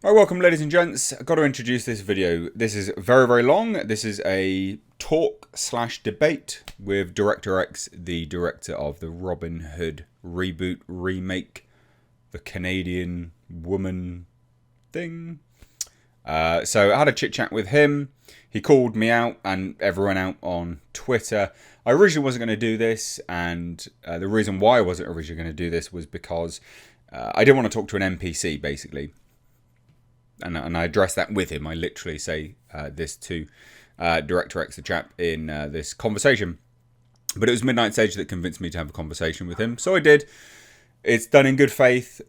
Right, welcome ladies and gents. I've got to introduce this video. This is very, very long. This is a talk slash debate with Director X, the director of the Robin Hood reboot, remake, the Canadian woman thing. So I had a chit chat with him. He called me out and everyone out on Twitter. I originally wasn't going to do this, and the reason why I wasn't originally going to do this was because I didn't want to talk to an NPC, basically. And I address that with him. I literally say this to Director X, the chap, in this conversation. But it was Midnight Sage that convinced me to have a conversation with him. So I did. It's done in good faith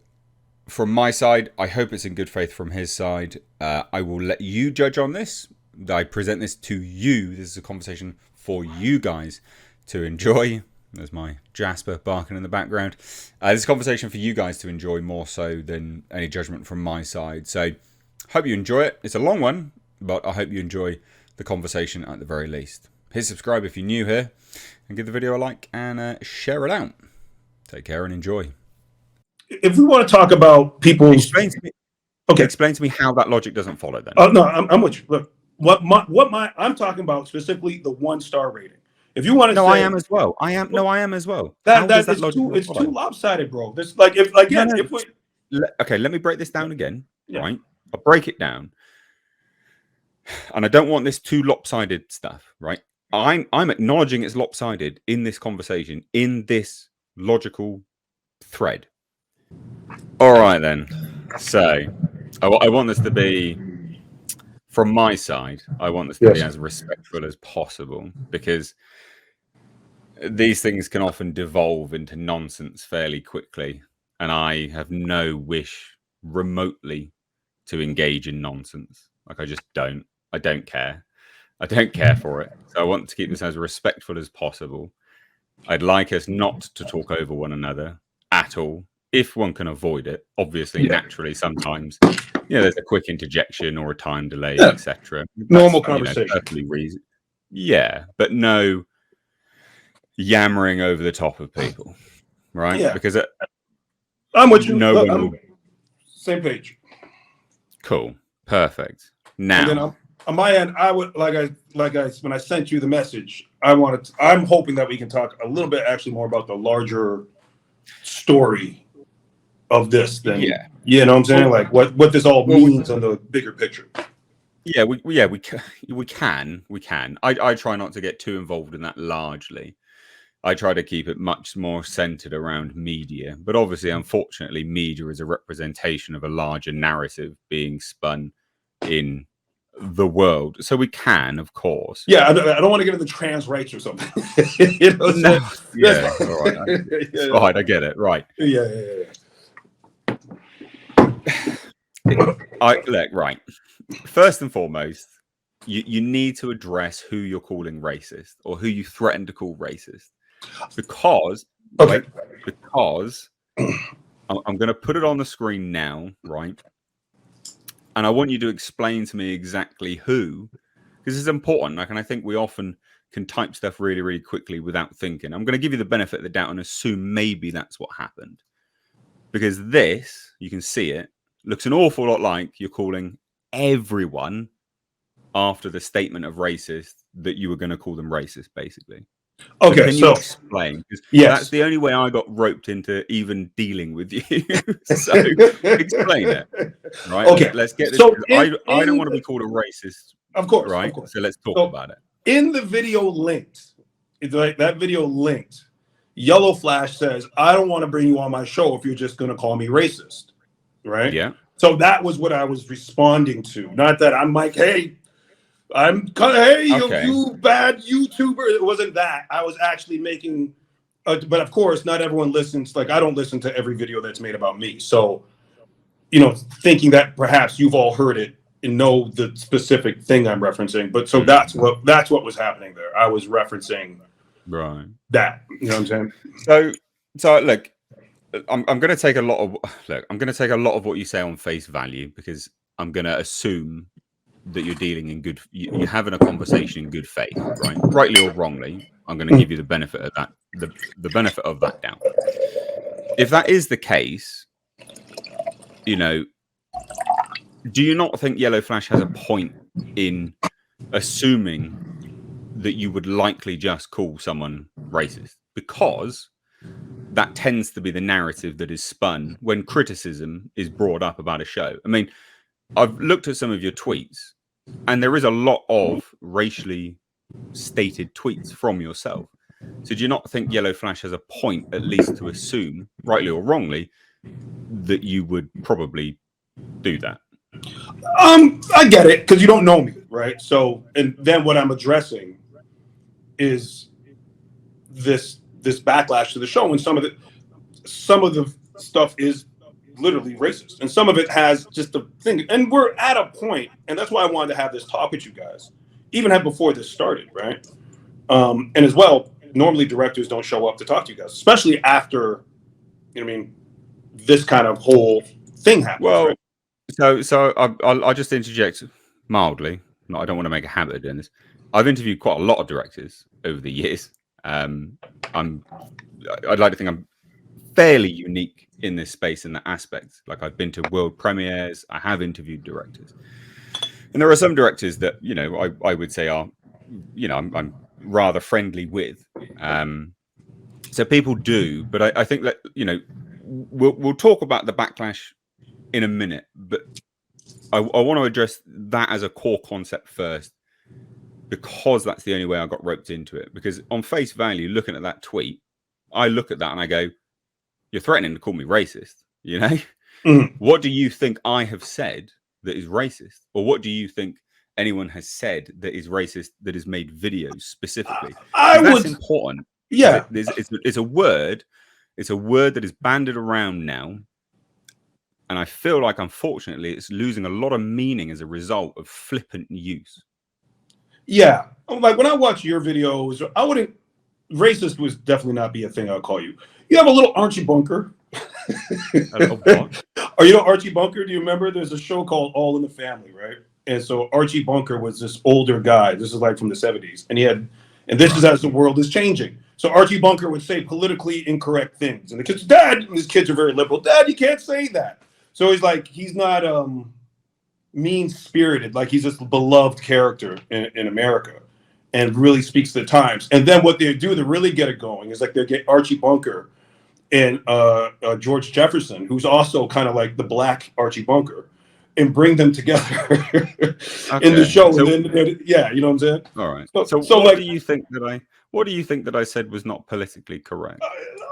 from my side. I hope it's in good faith from his side. I will let you judge on this. I present this to you. This is a conversation for you guys to enjoy. There's my Jasper barking in the background. This is a conversation for you guys to enjoy more so than any judgment from my side. So hope you enjoy it. It's a long one, but I hope you enjoy the conversation at the very least. Hit subscribe if you're new here, and give the video a like and share it out. Take care and enjoy. If we want to talk about people's, Explain to me how that logic doesn't follow. Then no, I'm with you. Look, I'm talking about specifically the 1-star rating. If you want to, no, I am as well. I am as well. It's too lopsided, bro. This like if again no. if we okay, let me break this down again. Yeah. Right, I'll break it down. And I don't want this too lopsided stuff, right? I'm acknowledging it's lopsided in this conversation, in this logical thread. All right, then. So I want this to be, from my side, I want this to be as respectful as possible, because these things can often devolve into nonsense fairly quickly. And I have no wish remotely to engage in nonsense. Like, I just don't. I don't care. I don't care for it. So I want to keep this as respectful as possible. I'd like us not to talk over one another at all, if one can avoid it. Obviously, naturally, sometimes, there's a quick interjection or a time delay, etc. Normal conversation. Perfectly reason. Yeah, but no yammering over the top of people, right? Yeah. Because I'm with you. No one will... Same page. Cool. Perfect. Now, and then on my end, I would like I when I sent you the message, I'm hoping that we can talk a little bit actually more about the larger story of this than you know what I'm saying, like what this all means on the bigger picture. Yeah, we can. I try not to get too involved in that largely. I try to keep it much more centered around media, but obviously, unfortunately, media is a representation of a larger narrative being spun in the world. So we can, of course. Yeah, I don't want to get into trans rights or something. You know, no, yeah, all right. It's fine, I get it. Right. Yeah. Right. First and foremost, you need to address who you're calling racist or who you threaten to call racist. Because I'm going to put it on the screen now, right? And I want you to explain to me exactly who, because it's important. Like, and I think we often can type stuff really, really quickly without thinking. I'm going to give you the benefit of the doubt and assume maybe that's what happened. Because this, you can see it, looks an awful lot like you're calling everyone after the statement of racist that you were going to call them racist, basically. Okay, can you explain? Because that's the only way I got roped into even dealing with you. So explain it, right? Okay, let's get this. So I don't want to be called a racist, of course, right? Of course. So let's talk about it. In the video linked, it's like that video linked. Yellow Flash says, "I don't want to bring you on my show if you're just going to call me racist," right? Yeah. So that was what I was responding to. Not that I'm like, hey. You bad YouTuber. It wasn't that. I was actually making, but of course, not everyone listens. Like, I don't listen to every video that's made about me. So, thinking that perhaps you've all heard it and know the specific thing I'm referencing. But so that's what was happening there. I was referencing that. You know what I'm saying? So look, I'm going to take a lot of what you say on face value, because I'm going to assume that you're dealing in good, you're having a conversation in good faith, right? Rightly or wrongly, I'm going to give you the benefit of that, the benefit of that doubt. If that is the case, do you not think Yellow Flash has a point in assuming that you would likely just call someone racist? Because that tends to be the narrative that is spun when criticism is brought up about a show. I mean, I've looked at some of your tweets, and there is a lot of racially stated tweets from yourself. So do you not think Yellow Flash has a point, at least to assume, rightly or wrongly, that you would probably do that? I get it, because you don't know me, right? So, and then what I'm addressing is this backlash to the show, and some of the stuff is literally racist, and some of it has just a thing. And we're at a point, and that's why I wanted to have this talk with you guys, even had before this started, right? And as well, normally directors don't show up to talk to you guys, especially after, you know what I mean, this kind of whole thing happens. Well, right? so I'll just interject mildly. No, I don't want to make a habit of doing this. I've interviewed quite a lot of directors over the years. I'd like to think I'm fairly unique in this space in that aspect. Like, I've been to world premieres, I have interviewed directors, and there are some directors that, you know, I would say are, you know, I'm rather friendly with. So people do, but I think that, you know, we'll talk about the backlash in a minute, but I want to address that as a core concept first, because that's the only way I got roped into it. Because on face value, looking at that tweet, I look at that and I go, "You're threatening to call me racist." You know, What do you think I have said that is racist, or what do you think anyone has said that is racist that has made videos specifically? That's important. Yeah, It's a word. It's a word that is banded around now. And I feel like, unfortunately, it's losing a lot of meaning as a result of flippant use. Yeah. Like, when I watch your videos, I wouldn't, racist would definitely not be a thing I'll call you. You have a little Archie Bunker. A little what? Are you know Archie Bunker? Do you remember? There's a show called All in the Family, right? And so Archie Bunker was this older guy. This is like from the 70s. And this is as the world is changing. So Archie Bunker would say politically incorrect things. And the kids, Dad, and his kids are very liberal. Dad, you can't say that. So he's not mean-spirited. Like, he's this beloved character in America, and really speaks to the times. And then what they do to really get it going is, like, they get Archie Bunker and George Jefferson, who's also kind of like the black Archie Bunker, and bring them together in the show. So, and then, yeah, you know what I'm saying? All right. So what like, do you think that I said was not politically correct?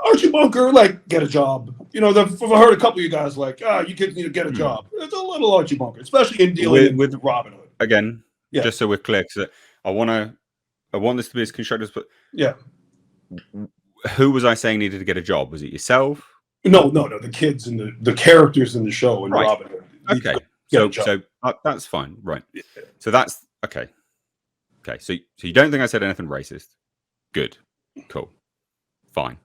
Archie Bunker, like, get a job. You know, I've heard a couple of you guys like, you kids need to get a job. It's a little Archie Bunker, especially in dealing with Robin Hood. Again, just so we're clear, because I want this to be as constructive. But yeah, who was I saying needed to get a job? Was it yourself? No. The kids and the characters in the show and Robin Hood. Okay, so that's fine, right? Yeah. So that's okay. Okay, so you don't think I said anything racist? Good, cool, fine.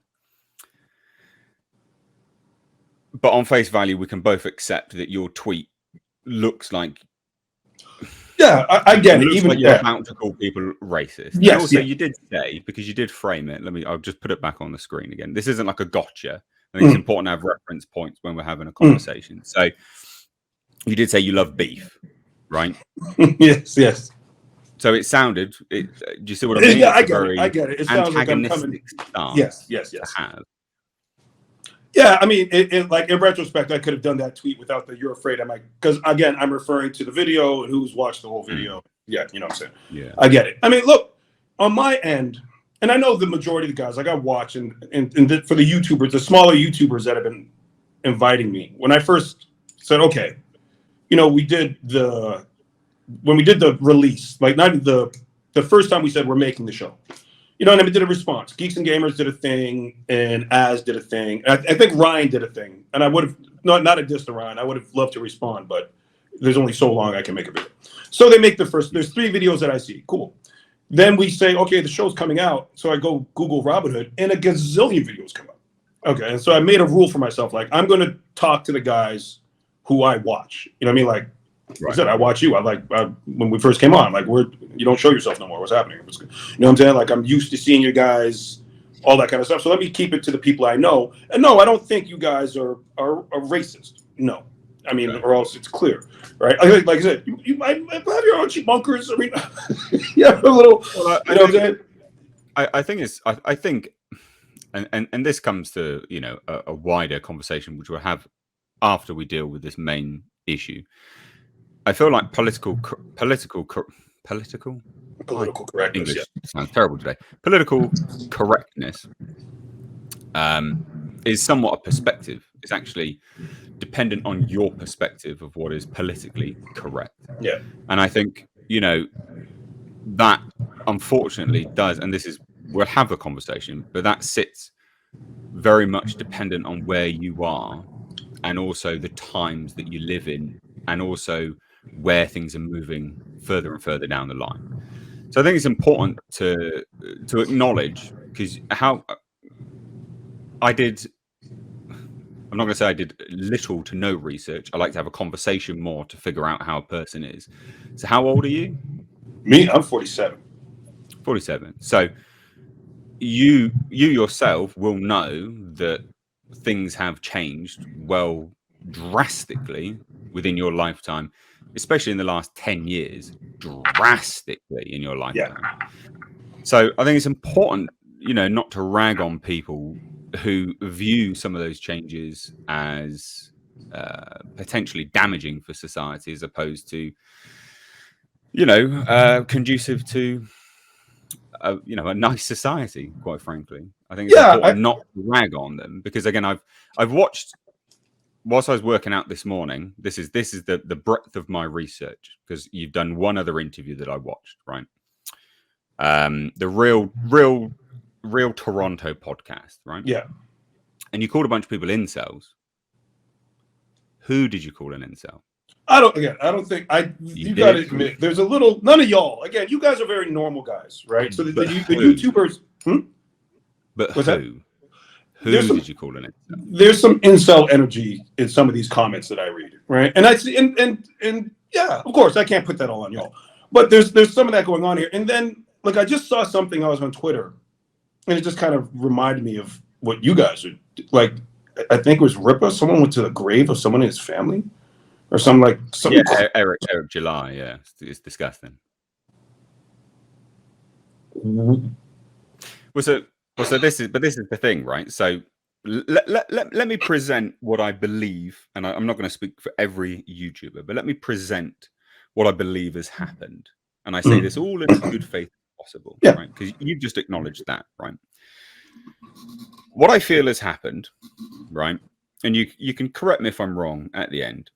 But on face value, we can both accept that your tweet looks like. Yeah, I get it. Even like you're about to call people racist. Yes. And also, you did say, because you did frame it. I'll just put it back on the screen again. This isn't like a gotcha. I think it's important to have reference points when we're having a conversation. So, you did say you love beef, right? Yes. So it sounded. Do you see what I mean? Yeah, I get it. It sounds like I'm coming. Yes. To have. Yeah, I mean, like, in retrospect, I could have done that tweet without the "you're afraid I might," because again, I'm referring to the video and who's watched the whole video. Yeah, you know what I'm saying? Yeah, I get it. I mean, look, on my end, and I know the majority of the guys, like, I watch and for the YouTubers, the smaller YouTubers that have been inviting me. When I first said, okay, you know, when we did the release, like, not the first time we said we're making the show. You know, and I did a response. Geeks and Gamers did a thing, and Az did a thing. I think Ryan did a thing, and I would have not a diss to Ryan. I would have loved to respond, but there's only so long I can make a video. So they make there's 3 videos that I see. Cool. Then we say, okay, the show's coming out. So I go Google Robin Hood, and a gazillion videos come up. Okay, and so I made a rule for myself, like, I'm going to talk to the guys who I watch. You know what I mean? Like, right. I said, I watch you. When we first came on, like, you don't show yourself no more. What's happening? You know what I'm saying? Like, I'm used to seeing you guys, all that kind of stuff. So let me keep it to the people I know. And no, I don't think you guys are racist. No. I mean, or else it's clear, right? Like I said, you might have your own bunkers. I mean, yeah, a little, Well, you know what I'm saying? I think it's I think, and this comes to a wider conversation which we'll have after we deal with this main issue. I feel like political my Political correctness, yeah. English sounds terrible today. Political correctness is somewhat a perspective. It's actually dependent on your perspective of what is politically correct. Yeah. And I think, that unfortunately does, and this is, we'll have a conversation, but that sits very much dependent on where you are and also the times that you live in and also where things are moving further and further down the line. So I think it's important to acknowledge, because I'm not going to say I did little to no research. I like to have a conversation more to figure out how a person is. So how old are you? Me, I'm 47. 47. So you yourself will know that things have changed drastically within your lifetime, especially in the last 10 years, drastically in your lifetime. Yeah. So I think it's important, not to rag on people who view some of those changes as potentially damaging for society, as opposed to, conducive to a nice society. Quite frankly, I think it's important not to rag on them, because again, I've watched, whilst I was working out this morning. This is the breadth of my research, because you've done one other interview that I watched, right? The real Toronto podcast, right? Yeah. And you called a bunch of people incels. Who did you call an incel? I don't think you got to admit, there's a little, none of y'all, again, you guys are very normal guys, right? So the YouTubers, But who did you call an incel? There's some incel energy in some of these comments that I read, right? And I see, and yeah, of course, I can't put that all on y'all, but there's some of that going on here. And then, like, I just saw something, I was on Twitter, and it just kind of reminded me of what you guys are like. I think it was Ripa. Someone went to the grave of someone in his family, or something. Yeah, Eric July. Yeah, it's disgusting. Well, so this is the thing, right? So let me present what I believe, and I'm not going to speak for every YouTuber, but let me present what I believe has happened, and I say this all in good faith possible, right? Because you've just acknowledged that, right? What I feel has happened, right? And you can correct me if I'm wrong at the end.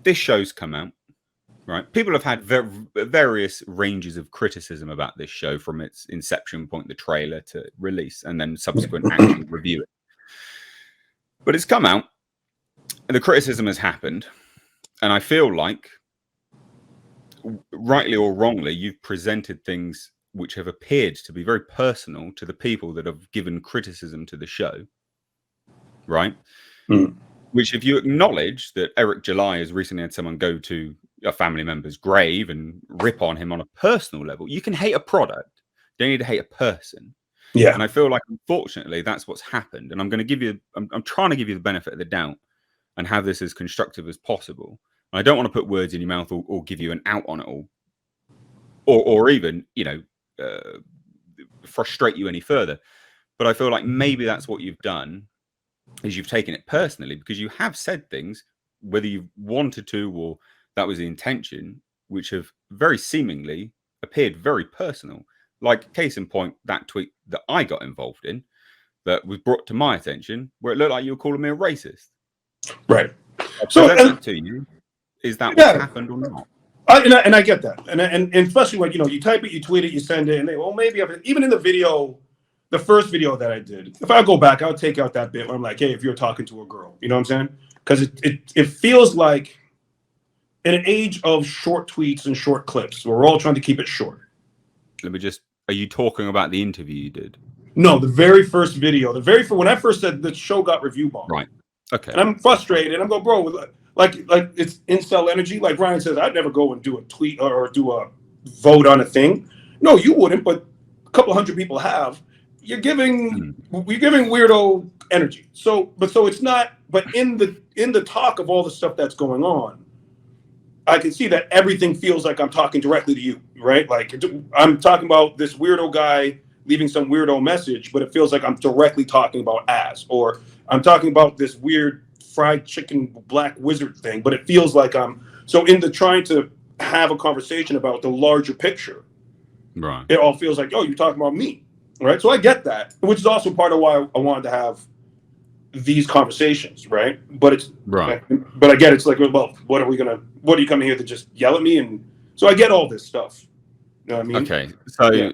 This show's come out, right? People have had various ranges of criticism about this show, from its inception point, the trailer, to release, and then subsequent actual review it. But it's come out, and the criticism has happened, and I feel like, rightly or wrongly, you've presented things which have appeared to be very personal to the people that have given criticism to the show, right? Which, if you acknowledge that Eric July has recently had someone go to a family member's grave and rip on him on a personal level, you can hate a product. You don't need to hate a person. Yeah. And I feel like, unfortunately, that's what's happened. And I'm going to give you, I'm trying to give you the benefit of the doubt and have this as constructive as possible. And I don't want to put words in your mouth or give you an out on it all, or even, frustrate you any further. But I feel like maybe that's what you've done, is you've taken it personally, because you have said things, whether you wanted to or that was the intention, which have very seemingly appeared very personal. Like, case in point, that tweet that I got involved in, that was brought to my attention, where it looked like you were calling me a racist. Right. So that to you, is that what's happened or not? And I get that, and especially when you type it, you tweet it, you send it, and maybe even in the video, the first video that I did, if I go back, I'll take out that bit where I'm like, hey, if you're talking to a girl, you know what I'm saying? Because it feels like, in an age of short tweets and short clips, we're all trying to keep it short. Are you talking about the interview you did? No, the very first video, when I first said the show got review bombed. Right. Okay. And I'm frustrated. I'm going, bro, like it's incel energy. Like Ryan says, I'd never go and do a tweet or do a vote on a thing. No, you wouldn't, but a couple hundred people have. You're giving weirdo energy. So it's not but in the talk of all the stuff that's going on, I can see that everything feels like I'm talking directly to you, right? Like I'm talking about this weirdo guy leaving some weirdo message, but it feels like I'm directly talking about ass, or I'm talking about this weird fried chicken black wizard thing, but it feels like I'm so in the trying to have a conversation about the larger picture. Right. It all feels like, oh, you're talking about me, right? So I get that, which is also part of why I wanted to have these conversations, right? But it's Right. but I get it's like, well, what are you coming here to just yell at me? And so I get all this stuff. You know what I mean? Okay. So, Yeah.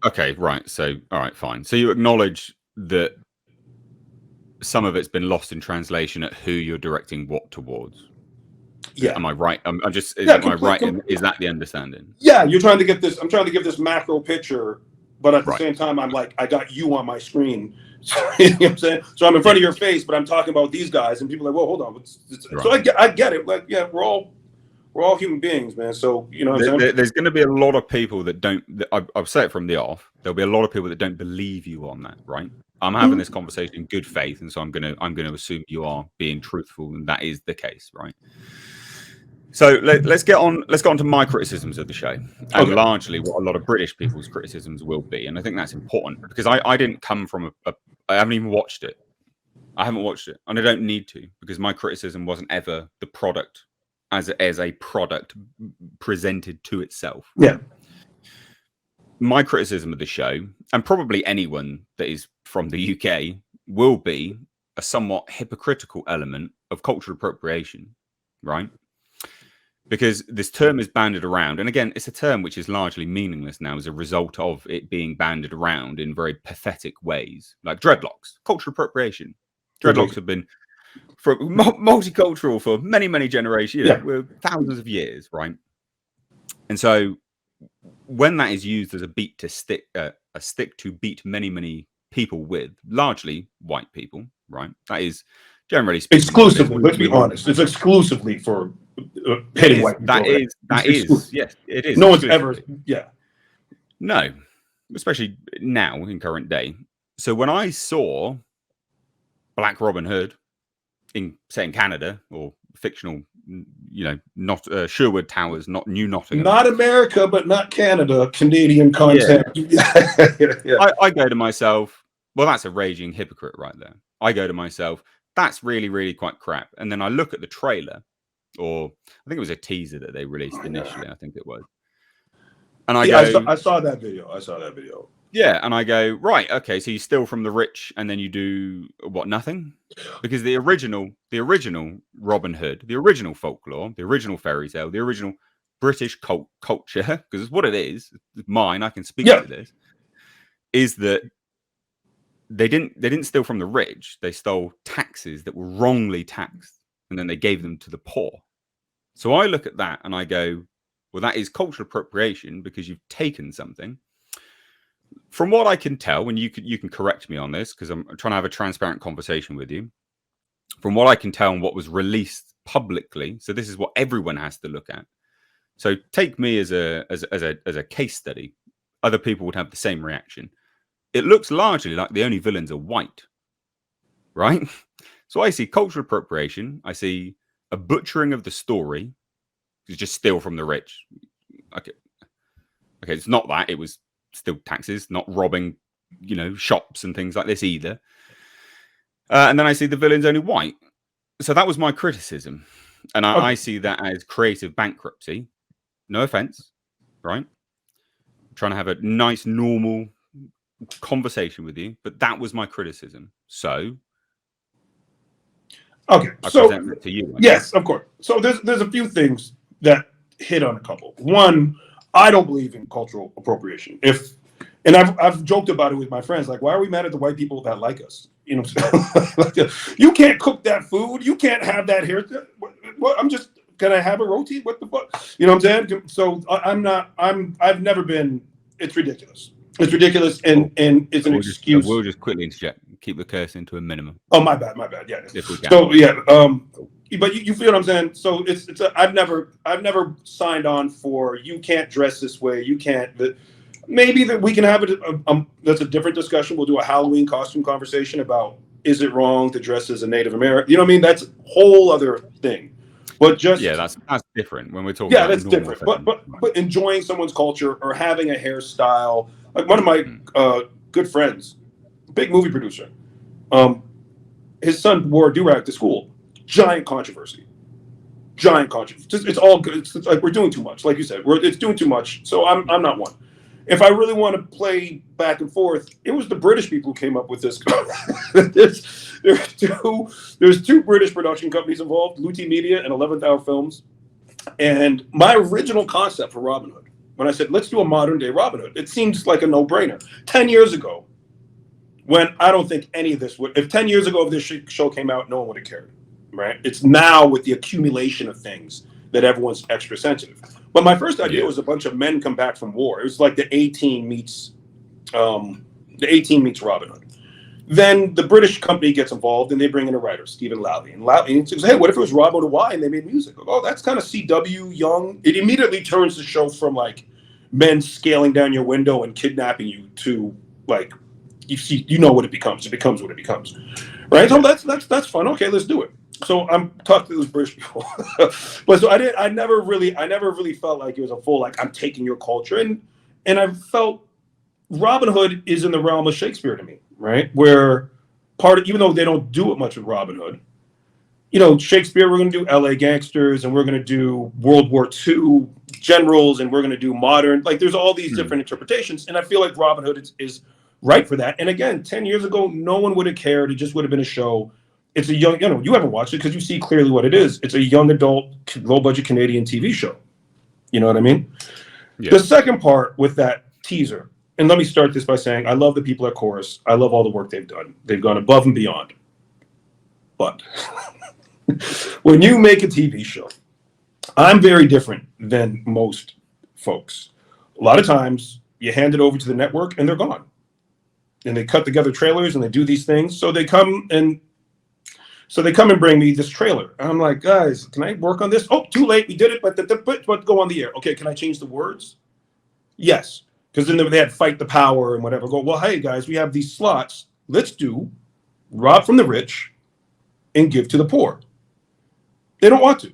okay. Right. So, all right, fine. So you acknowledge that some of it's been lost in translation at who you're directing what towards. Yeah. Am I right? I'm just, Yeah, am I right? Is that the understanding? Yeah, you're trying to get this. I'm trying to give this macro picture, but at the Right. same time, I'm like, I got you on my screen. So, you know what I'm saying? So I'm in front of your face, but I'm talking about these guys, and people are like, well, hold on. Right. So I get it. Like, yeah, we're all human beings, man. So you know what I'm saying? There's going to be a lot of people that don't. I'll say it from the off. There'll be a lot of people that don't believe you on that, right? I'm having this conversation in good faith, and so I'm gonna assume you are being truthful, and that is the case, right? So let's get on to my criticisms of the show, and largely what a lot of British people's criticisms will be, and I think that's important because I didn't come from I haven't even watched it. I haven't watched it, and I don't need to because my criticism wasn't ever the product as a product presented to itself. Yeah. My criticism of the show, and probably anyone that is from the UK, will be a somewhat hypocritical element of cultural appropriation, right? Because this term is banded around, and again, it's a term which is largely meaningless now as a result of it being banded around in very pathetic ways, like dreadlocks, cultural appropriation. Dreadlocks have been multicultural for many, many generations, thousands of years, right? And so, when that is used as a beat to stick, a stick to beat many, many people with, largely white people, right? That is generally speaking. Exclusively, let's be honest. It's exclusively for hitting white people. That is, yes, it is. No one's ever, No, especially now in current day. So when I saw Black Robin Hood say in Canada or fictional, not Sherwood Towers, not New Nottingham, not America, but not Canada, Canadian content. Yeah. I go to myself, well, that's a raging hypocrite right there. I go to myself, that's really, really quite crap. And then I look at the trailer, or I think it was a teaser that they released initially. I think it was. And I go, I saw that video. Yeah, and I go, right, okay, so you steal from the rich and then you do what, nothing? Because the original Robin Hood, the original folklore, the original fairy tale, the original British culture, because it's what it is, it's mine, I can speak to this, is that they didn't steal from the rich, they stole taxes that were wrongly taxed, and then they gave them to the poor. So I look at that and I go, well, that is cultural appropriation because you've taken something. From what I can tell, and you can correct me on this because I'm trying to have a transparent conversation with you. From what I can tell and what was released publicly, so this is what everyone has to look at. So take me as a case study. Other people would have the same reaction. It looks largely like the only villains are white, right? So I see cultural appropriation. I see a butchering of the story. You just steal from the rich. Okay, it's not that. It was still taxes, not robbing, shops and things like this either. And then I see the villain's only white. So that was my criticism. And I see that as creative bankruptcy. No offense, right? I'm trying to have a nice, normal conversation with you. But that was my criticism. So okay, I present it to you. Yes, of course. So there's a few things that hit on a couple. One, I don't believe in cultural appropriation. And I've joked about it with my friends, like, why are we mad at the white people that like us? You you can't cook that food. You can't have that hair. What? Can I have a roti? What the fuck? You know what I'm saying? So I've never been, it's ridiculous. It's ridiculous and it's an excuse. We'll just quickly interject. Keep the cursing to a minimum. Oh, my bad. Yeah. If we can. So yeah, but you feel what I'm saying? So I've never signed on for, you can't dress this way. You can't. Maybe that we can have it. That's a different discussion. We'll do a Halloween costume conversation about is it wrong to dress as a Native American? You know what I mean? That's a whole other thing. But Yeah, just that's different when we're talking yeah, about that's normal different. But things. but enjoying someone's culture or having a hairstyle. Like one of my Mm. good friends, big movie producer. Um, his son wore a do-rag to school. Giant controversy. Giant controversy. It's all good. It's like we're doing too much. Like you said, it's doing too much. So I'm not one. If I really want to play back and forth, it was the British people who came up with this. There's two British production companies involved, Luti Media and 11th Hour Films. And my original concept for Robin Hood, when I said, let's do a modern day Robin Hood, it seems like a no brainer. 10 years ago, when I don't think any of this would, if 10 years ago, if this show came out, no one would have cared, right? It's now with the accumulation of things that everyone's extra sensitive. But my first idea Yeah. was a bunch of men come back from war. It was like the A-Team meets Robin Hood. Then the British company gets involved and they bring in a writer, Stephen Lally. And Lally says, hey, what if it was Rob O'Dwyer and they made music? Oh, that's kind of CW young. It immediately turns the show from like men scaling down your window and kidnapping you to like, you know what it becomes. It becomes what it becomes. Right? So Yeah. that's fun. Okay, let's do it. So I'm talking to those British people. But so I never really felt like it was a full, like I'm taking your culture. And I felt Robin Hood is in the realm of Shakespeare to me, right? Where even though they don't do it much with Robin Hood, you know, Shakespeare, we're going to do LA gangsters and we're going to do World War II generals and we're going to do modern, like there's all these different interpretations. And I feel like Robin Hood is right for that. And again, 10 years ago, no one would have cared. It just would have been a show. It's a young, you know, you haven't watched it because you see clearly what it is. It's a young adult, low budget Canadian TV show. You know what I mean? Yeah. The second part with that teaser, and let me start this by saying I love the people at Chorus. I love all the work they've done. They've gone above and beyond. But when you make a TV show, I'm very different than most folks. A lot of times you hand it over to the network and they're gone. And they cut together trailers and they do these things. So they come and bring me this trailer. And I'm like, guys, can I work on this? Oh, too late. We did it, but go on the air. Okay, can I change the words? Yes. Because then they had fight the power and whatever. Go, well, hey guys, we have these slots. Let's do rob from the rich and give to the poor. They don't want to.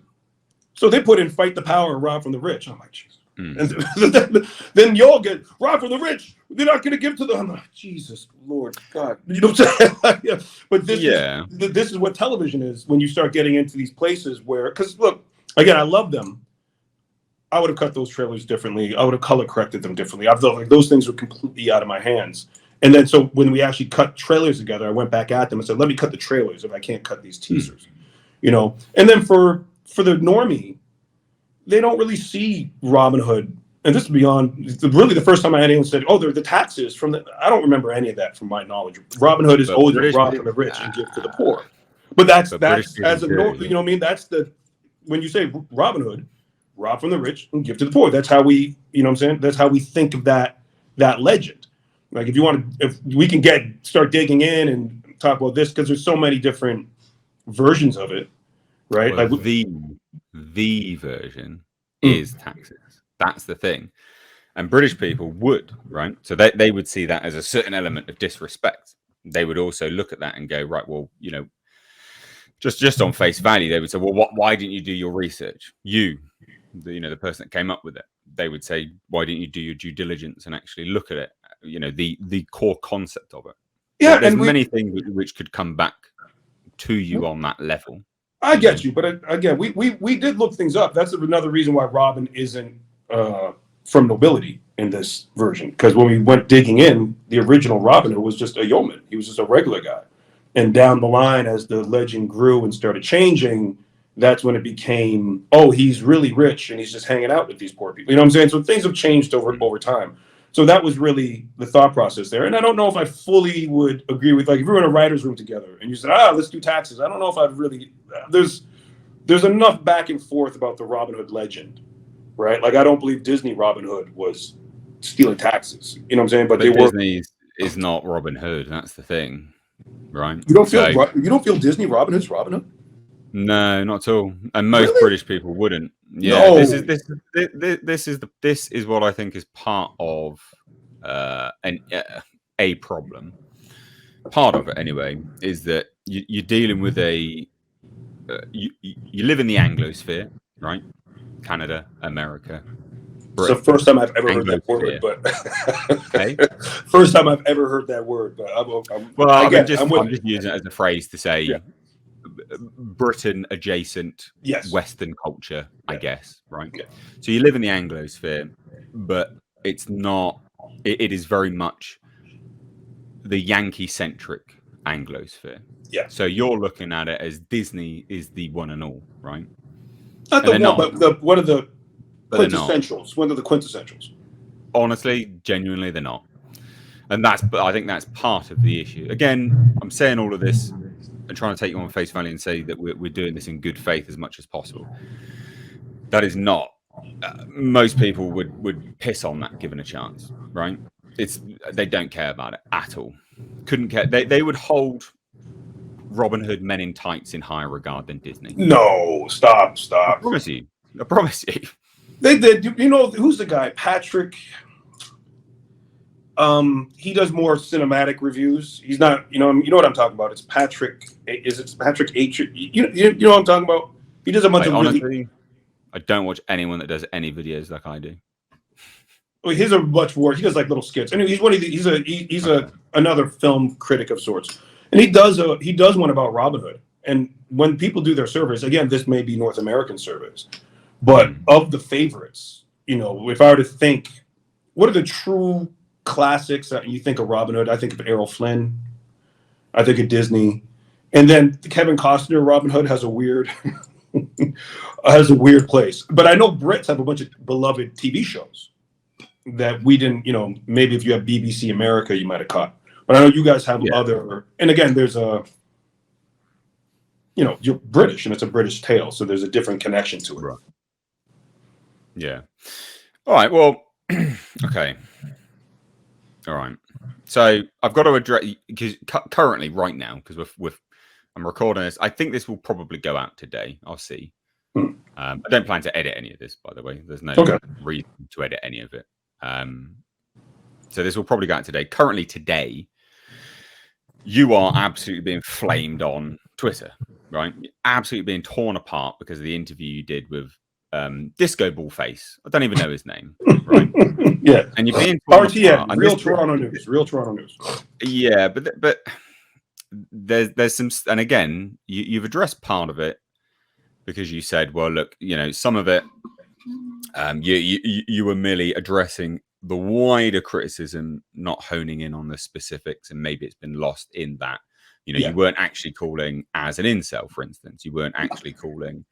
So they put in fight the power and rob from the rich. I'm like, Jesus. And then y'all get rob from the rich. They're not going to give to them. I'm like, Jesus, Lord, God. You know what I'm saying? But this is what television is when you start getting into these places where, because look, again, I love them. I would have cut those trailers differently. I would have color corrected them differently. I felt like those things were completely out of my hands. And then so when we actually cut trailers together, I went back at them and said, let me cut the trailers if I can't cut these teasers. You know, and then for the normie, they don't really see Robin Hood. And this is beyond really the first time I had anyone said, oh, they're the taxes from the, I don't remember any of that from my knowledge. Robin Hood is always rob from the rich and give to the poor. But that's as a, you know what I mean? That's when you say Robin Hood, rob from the rich and give to the poor. That's how we, you know what I'm saying? That's how we think of that legend. Like if we can start digging in and talk about this, because there's so many different versions of it, right? Well, Like the version is taxes. That's the thing. And British people would, right? So they would see that as a certain element of disrespect. They would also look at that and go, right, well, you know, just on face value, they would say, well, why didn't you do your research? You, the person that came up with it, they would say, why didn't you do your due diligence and actually look at it? You know, the core concept of it. Yeah, there's many things which could come back to you on that level. I get you, but again, we did look things up. That's another reason why Robin isn't from nobility in this version. Because when we went digging in, the original Robin Hood was just a yeoman. He was just a regular guy. And down the line, as the legend grew and started changing, that's when it became, oh, he's really rich and he's just hanging out with these poor people. You know what I'm saying? So things have changed over time. So that was really the thought process there. And I don't know if I fully would agree with, like, if we were in a writer's room together and you said, let's do taxes. I don't know if I'd really, there's enough back and forth about the Robin Hood legend, right? Like, I don't believe Disney Robin Hood was stealing taxes. You know what I'm saying? But they Disney is not Robin Hood. That's the thing, right? You don't feel Disney Robin Hood's Robin Hood? No, not at all. And most British people wouldn't. Yeah, No. This is what I think is part of a problem. part of it anyway, is that you're dealing with you live in the Anglosphere, right? Canada, America, It's the Britain, first time I've ever heard that word, Anglosphere. but Hey, first time I've ever heard that word. But well, I I mean, get it. I'm with I'm it. just using it as a phrase to Yeah. say Britain adjacent Yes. Western culture, I Yeah. guess, right? Yeah. So you live in the Anglosphere, but it's not. It is very much the Yankee-centric Anglosphere. Yeah. So you're looking at it as Disney is the one and all, right? Not And the they're one, not, but one of the but they're not. quintessentials. One of the quintessentials. Honestly, genuinely, they're not. And but I think that's part of the issue. Again, I'm saying all of this and trying to take you on face value and say that we're doing this in good faith as much as possible. That is not. Most people would piss on that given a chance, right? They don't care about it at all. Couldn't care. They would hold Robin Hood Men in Tights in higher regard than Disney. No, stop. I promise you. I promise you. They did. You know who's the guy? Patrick. He does more cinematic reviews. He's not. You know what I'm talking about. It's Patrick. Is it Patrick H? You know what I'm talking about? He does a bunch of honestly, I don't watch anyone that does any videos like I do. Well, he's a much more. He does like little skits. Anyway, he's one of the, he's another film critic of sorts, and he does one about Robin Hood. And when people do their surveys, again, this may be North American surveys, but of the favorites, you know, if I were to think, what are the true classics that you think of Robin Hood? I think of Errol Flynn. I think of Disney, and then Kevin Costner Robin Hood has a weird place. But I know Brits have a bunch of beloved TV shows that we didn't, you know, maybe if you have BBC America, you might have caught. But I know you guys have other, and again, there's a, you know, you're British and it's a British tale, so there's a different connection to it. Right. Yeah. All right. Well, okay. All right. So I've got to address, because currently, right now, because I'm recording this, I think this will probably go out today. I'll see. I don't plan to edit any of this, by the way. There's no reason to edit any of it. So this will probably go out today. Currently, today, you are absolutely being flamed on Twitter, right? You're absolutely being torn apart because of the interview you did with Disco Ballface. I don't even know his name, right? Yeah. And you're being torn apart. Real Toronto News. Real Toronto News. Yeah, but there's some, and again, you've addressed part of it because you said, well, look, you know, some of it, you were merely addressing the wider criticism, not honing in on the specifics, and maybe it's been lost in that. You know, you weren't actually calling as an incel, for instance. You weren't actually calling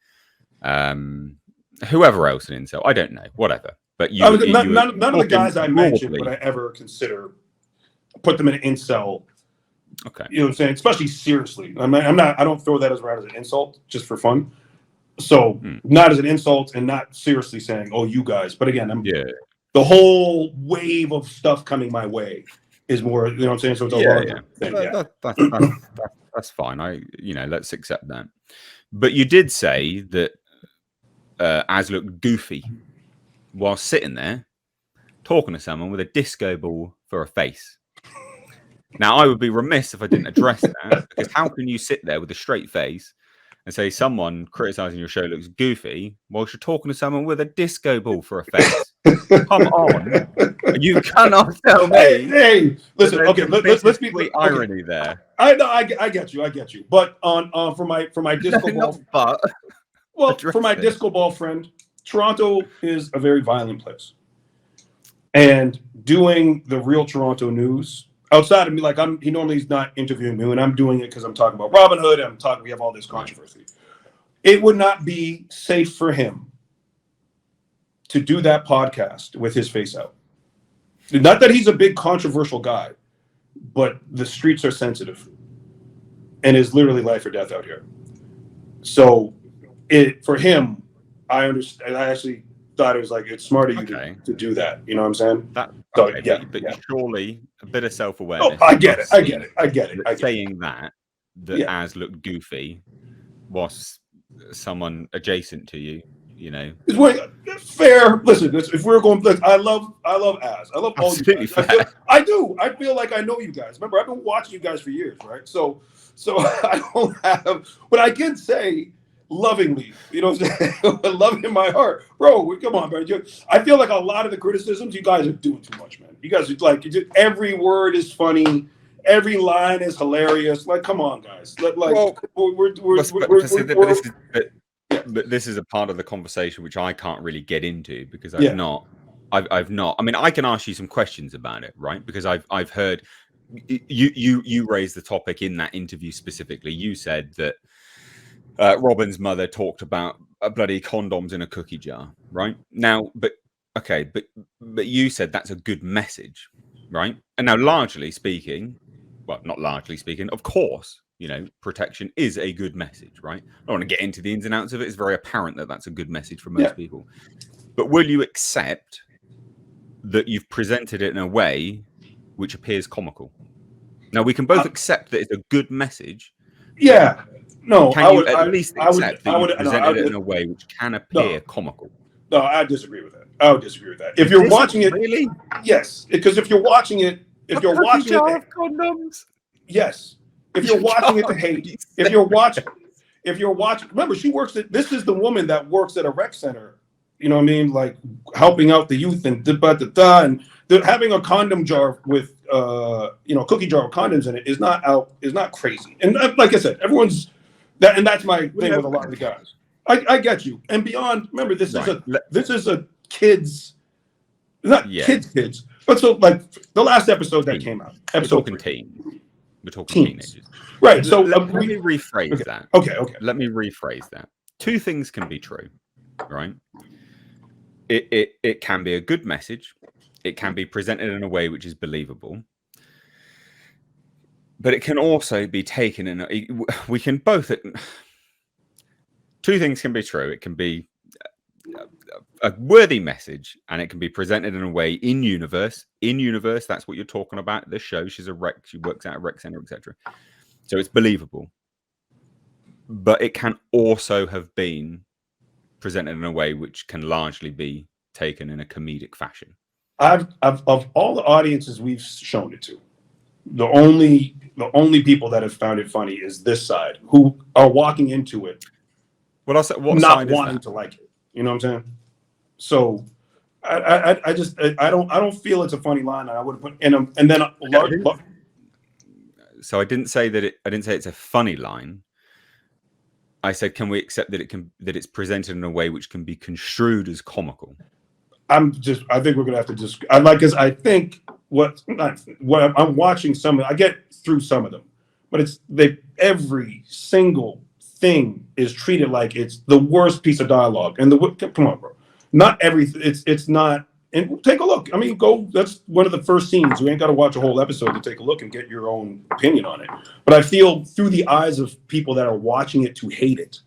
whoever else an incel. I don't know, whatever. But none of the guys I mentioned would I ever consider put them in an incel. Okay, you know what I'm saying? Especially seriously. I don't throw that as an insult, just for fun. So not as an insult and not seriously saying, "Oh, you guys." But again, the whole wave of stuff coming my way is more. You know what I'm saying? So it's a larger thing. That's fine. Let's accept that. But you did say that Az looked goofy while sitting there talking to someone with a disco ball for a face. Now, I would be remiss if I didn't address that, because how can you sit there with a straight face and say someone criticizing your show looks goofy whilst you're talking to someone with a disco ball for a face? Come on. You cannot tell me. Hey, listen, okay, let's be irony there. I know, I get you. But for my disco ball, for my disco ball friend, Toronto is a very violent place. And doing the Real Toronto News, outside of me, like he normally is not interviewing me, and I'm doing it because I'm talking about Robin Hood. We have all this controversy. It would not be safe for him to do that podcast with his face out. Not that he's a big controversial guy, but the streets are sensitive, and it's literally life or death out here. So, for him, I understand. I actually thought it was like, it's smart of you to do that. You know what I'm saying? But surely a bit of self-awareness. Oh, I get it. Saying that Az looked goofy was someone adjacent to you you know. It's fair. Listen, if we're going, look, I love Az. I love all you Absolutely guys. fair. I do. I feel like I know you guys. Remember, I've been watching you guys for years, right? So I don't have, but I can say lovingly, you know, what I'm saying? Love in my heart, bro. Come on, man. I feel like a lot of the criticisms, you guys are doing too much, man. You guys are like, every word is funny. Every line is hilarious. Like, come on, guys. Well, We're but this is a part of the conversation which I can't really get into because yeah. I've not. I mean, I can ask you some questions about it, right? Because I've heard you raised the topic in that interview specifically. You said that Robin's mother talked about bloody condoms in a cookie jar, right? Now, but you said that's a good message, right? And now, largely speaking, well, not largely speaking, of course, you know, protection is a good message, right? I don't want to get into the ins and outs of it. It's very apparent that that's a good message for most people. But will you accept that you've presented it in a way which appears comical? Now, we can both accept that it's a good message. Yeah. No, can you at least accept that you presented it in a way which can appear comical? No, I disagree with that. I would disagree with that. If you're watching it, really, yes, because if you're watching it, if you're watching it, condoms. Yes, if you're watching it to hate, if you're watching, remember she works at. This is the woman that works at a rec center. You know what I mean? Like helping out the youth and and having a condom jar with cookie jar with condoms in it is not crazy. And like I said, everyone's that, and that's my thing with a lot of the guys. I get you. And beyond, remember this is a kids, not kids, but so like the last episode that came out, episode 3. We're talking teenagers. Right. So let me rephrase that. Okay. Let me rephrase that. Two things can be true, right? It can be a good message. It can be presented in a way which is believable. But it can also be taken in we can both. Two things can be true. It can be a worthy message, and it can be presented in a way in universe. In universe, that's what you're talking about. This show, she works at a rec center, etc. So it's believable, but it can also have been presented in a way which can largely be taken in a comedic fashion. Of all the audiences we've shown it to, the only people that have found it funny is this side, who are walking into it. What else? What not side wanting is that? to like it. You know what I'm saying? So I just don't feel it's a funny line. And I would have put and then so I didn't say that I didn't say it's a funny line. I said, can we accept that it's presented in a way which can be construed as comical? I think we're gonna have to just. I think what I'm watching I get through some of them, but every single thing is treated like it's the worst piece of dialogue. And come on, bro. Not everything. It's not. And take a look. I mean, that's one of the first scenes. You ain't got to watch a whole episode to take a look and get your own opinion on it. But I feel through the eyes of people that are watching it to hate it,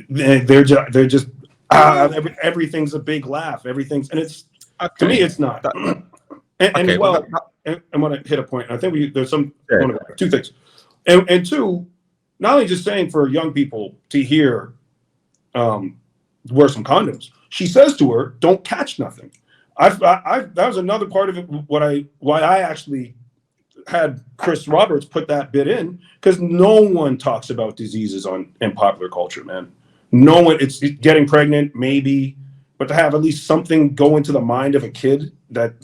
they're just everything's a big laugh. Everything's, and it's to me, it's not. I want to hit a point. I think there's two things, and two, not only just saying for young people to hear, wear some condoms. She says to her, "Don't catch nothing." That was another part of it. Why I actually had Chris Roberts put that bit in, because no one talks about diseases in popular culture, man. No one. It's getting pregnant, maybe, but to have at least something go into the mind of a kid that,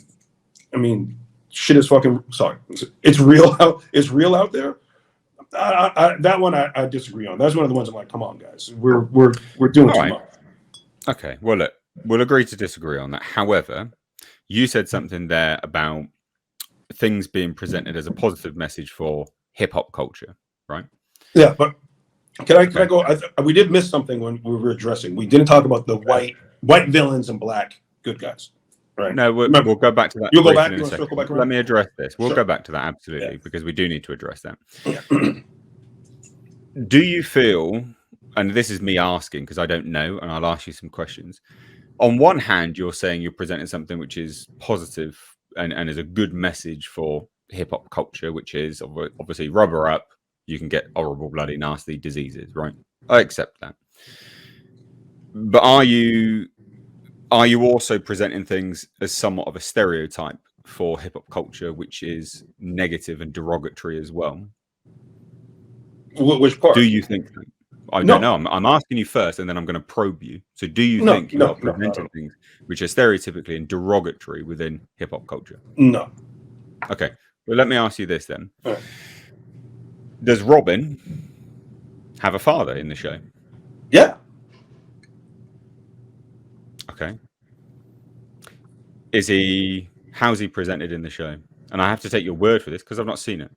I mean, shit is fucking. Sorry, it's real. It's real out there. That one I disagree on. That's one of the ones I'm like, come on, guys, we're doing too much. Okay, well, look, we'll agree to disagree on that. However, you said something there about things being presented as a positive message for hip hop culture, right? Yeah, but can I go? We did miss something when we were addressing. We didn't talk about the white villains and black good guys. Right. No, we'll go back to that. You'll go back. In a second. Let me address this. We'll go back to that absolutely, because we do need to address that. Yeah. Do you feel? And this is me asking because I don't know, and I'll ask you some questions. On one hand, you're saying you're presenting something which is positive and is a good message for hip hop culture, which is obviously rubber up. You can get horrible, bloody, nasty diseases, right? I accept that. But are you also presenting things as somewhat of a stereotype for hip hop culture, which is negative and derogatory as well? Which Do part? you think that? I don't No, know. I'm asking you first, and then I'm going to probe you. So, do you no, think you are no, no, not at presenting all. things which are stereotypically and derogatory within hip hop culture? No. Okay. Well, let me ask you this then: All right. does Robin have a father in the show? Yeah. Okay. Is he? How's he presented in the show? And I have to take your word for this because I've not seen it.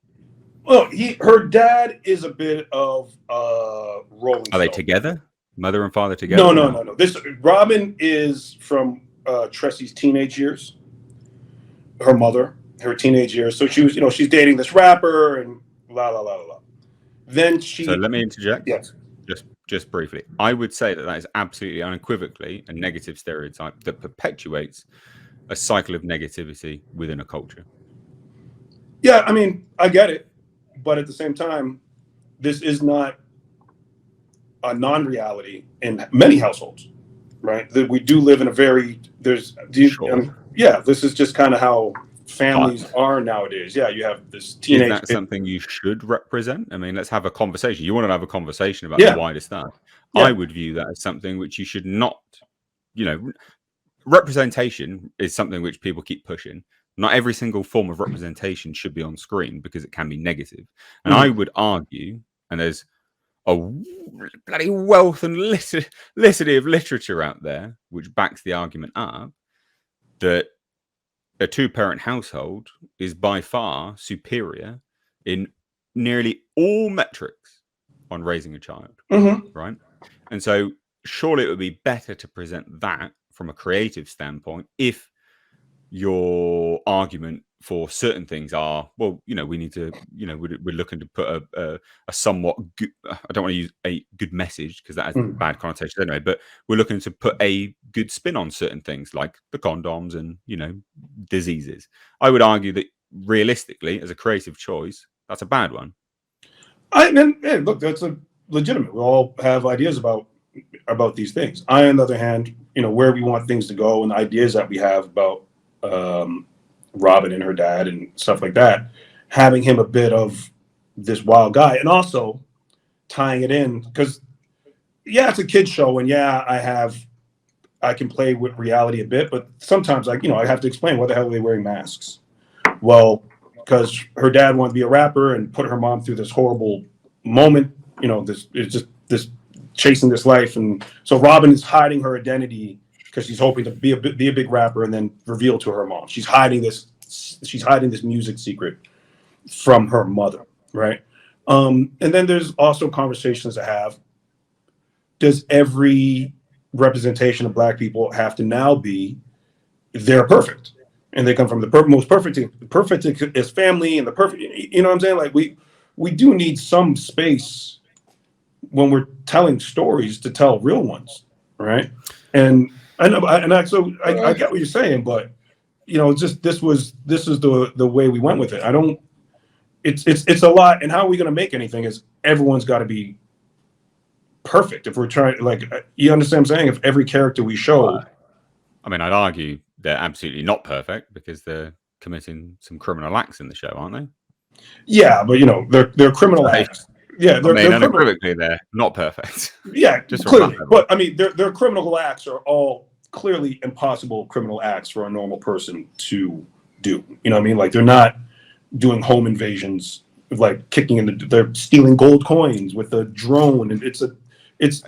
Well, her dad is a bit of Rolling Are they Stone. together? Mother and father No, together or no, not? no, no. This Robin is from Tressy's teenage years. Her mother, her teenage years. So she was, she's dating this rapper and la la la la la. Then So she, let me interject yes. just briefly. I would say that is absolutely unequivocally a negative stereotype that perpetuates a cycle of negativity within a culture. Yeah, I mean, I get it, but at the same time, this is not a non-reality in many households, right? That we do live in a very Sure, yeah. This is just kind of how families but are nowadays. Yeah, you have this is teenage that kid. something you should represent? I mean, let's have a conversation. You want to have a conversation about the Yeah, wider stuff. I yeah. would view that as something which you should not, you know, representation is something which people keep pushing. Not every single form of representation should be on screen because it can be negative. And I Mhm. would argue, and there's a bloody wealth and litany of literature out there which backs the argument up that a two-parent household is by far superior in nearly all metrics on raising a child, Mhm. right? And so surely it would be better to present that from a creative standpoint if your argument for certain things are, well, we need to, we're looking to put a somewhat good, I don't want to use a good message because that has Mhm. bad connotations anyway, but we're looking to put a good spin on certain things like the condoms and diseases. I would argue that realistically, as a creative choice, that's a bad one. I and hey, look, that's a legitimate. We all have ideas about these things. I, on the other hand, where we want things to go and the ideas that we have about um, Robin and her dad and stuff like that, having him a bit of this wild guy, and also tying it in because yeah, it's a kids show, and yeah, I can play with reality a bit, but sometimes I have to explain why the hell are they wearing masks? Well, because her dad wanted to be a rapper and put her mom through this horrible moment. This is just this chasing this life, and so Robin is hiding her identity because she's hoping to be a big rapper and then reveal to her mom. She's hiding this. She's hiding this music secret from her mother, right? And then there's also conversations to have. Does every representation of Black people have to now be they're perfect and they come from the most perfect is family and the perfect, what I'm saying, like we do need some space when we're telling stories to tell real ones, right? And I know, I get what you're saying, but just this is the way we went with it. I don't it's a lot. And how are we going to make anything is everyone's got to be perfect if we're trying, like, you understand what I'm saying, if every character we show. Well, I mean, I'd argue they're absolutely not perfect because they're committing some criminal acts in the show, aren't they? Yeah, but they're criminal So, acts. Yeah, I mean, they're criminal. unequivocally, they're not perfect, Yeah, just from that clearly. level. But I mean, their criminal acts are all clearly impossible criminal acts for a normal person to do. You know what I mean? Like they're not doing home invasions, like kicking in they're stealing gold coins with a drone, and it's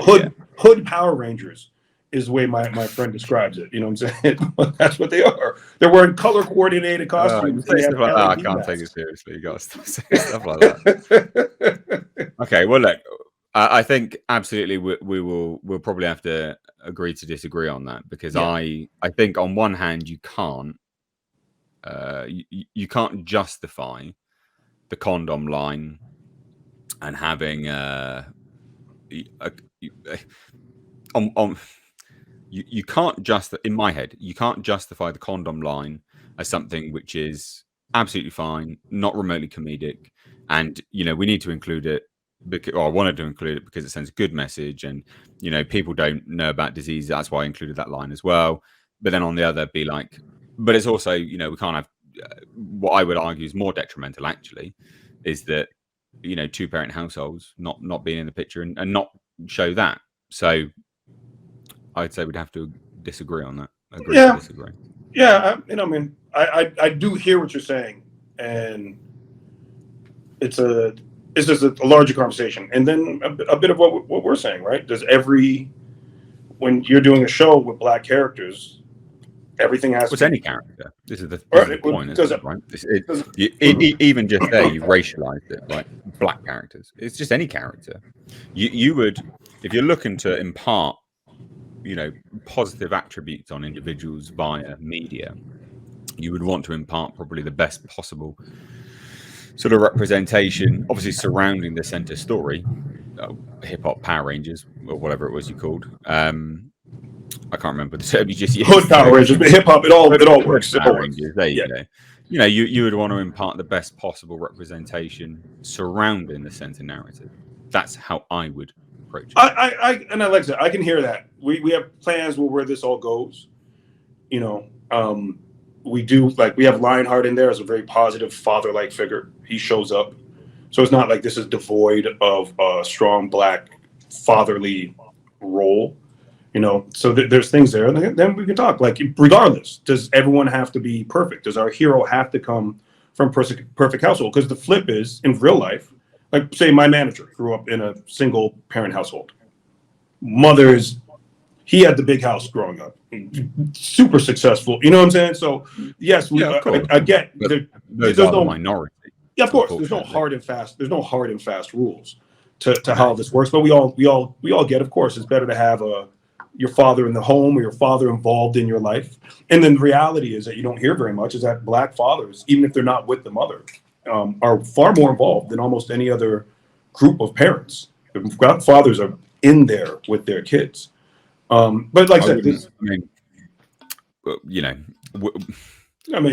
Yeah. hood Power Rangers is the way my friend describes it. You know what I'm saying? That's what they are. They're wearing color coordinated You costumes and say they have stuff like that, I LED can't take it masks. seriously. You got to stop saying stuff like that. Okay, well, look, I think absolutely we'll probably have to agree to disagree on that because Yeah. I think on one hand you can't justify the condom line and having a, on you can't just in my head you can't justify the condom line as something which is absolutely fine, not remotely comedic, and we need to include it because I wanted to include it because it sends a good message, and people don't know about disease. That's why I included that line as well. But then on the other, be like, but it's also we can't have what I would argue is more detrimental actually, is that two-parent households not being in the picture and not show that. So I'd say we'd have to disagree on that. Agree to disagree. Yeah, I do hear what you're saying, and it's just a larger conversation. And then a bit of what we're saying, right? When you're doing a show with black characters, everything has What's to any be character? This is the point, isn't does it? Right? Even just there, you've racialized it, right? Black characters. It's just any character. You would, if you're looking to impart, positive attributes on individuals via media, you would want to impart probably the best possible sort of representation, obviously surrounding the center story, hip hop Power Rangers or whatever it was you called. I can't remember the term you just used. Hood Power Rangers, but hip hop, it all works. Power Rangers. There you go. You would want to impart the best possible representation surrounding the center narrative. That's how I would approach it. I like I said, I can hear that. We have plans where this all goes. We do, like, we have Lionheart in there as a very positive father-like figure. He shows up, so it's not like this is devoid of a strong black fatherly role. So there's things there, and then we can talk. Like, regardless, does everyone have to be perfect? Does our hero have to come from perfect household? Because the flip is, in real life, like, say my manager grew up in a single parent household. He had the big house growing up, super successful. You know what I'm saying? So yes, I get there's no minority. Yeah, of course. There's no hard and fast rules to how this works. But we all get, of course, it's better to have your father in the home or your father involved in your life. And then the reality is that you don't hear very much is that black fathers, even if they're not with the mother, are far more involved than almost any other group of parents. Black fathers are in there with their kids. But like I said,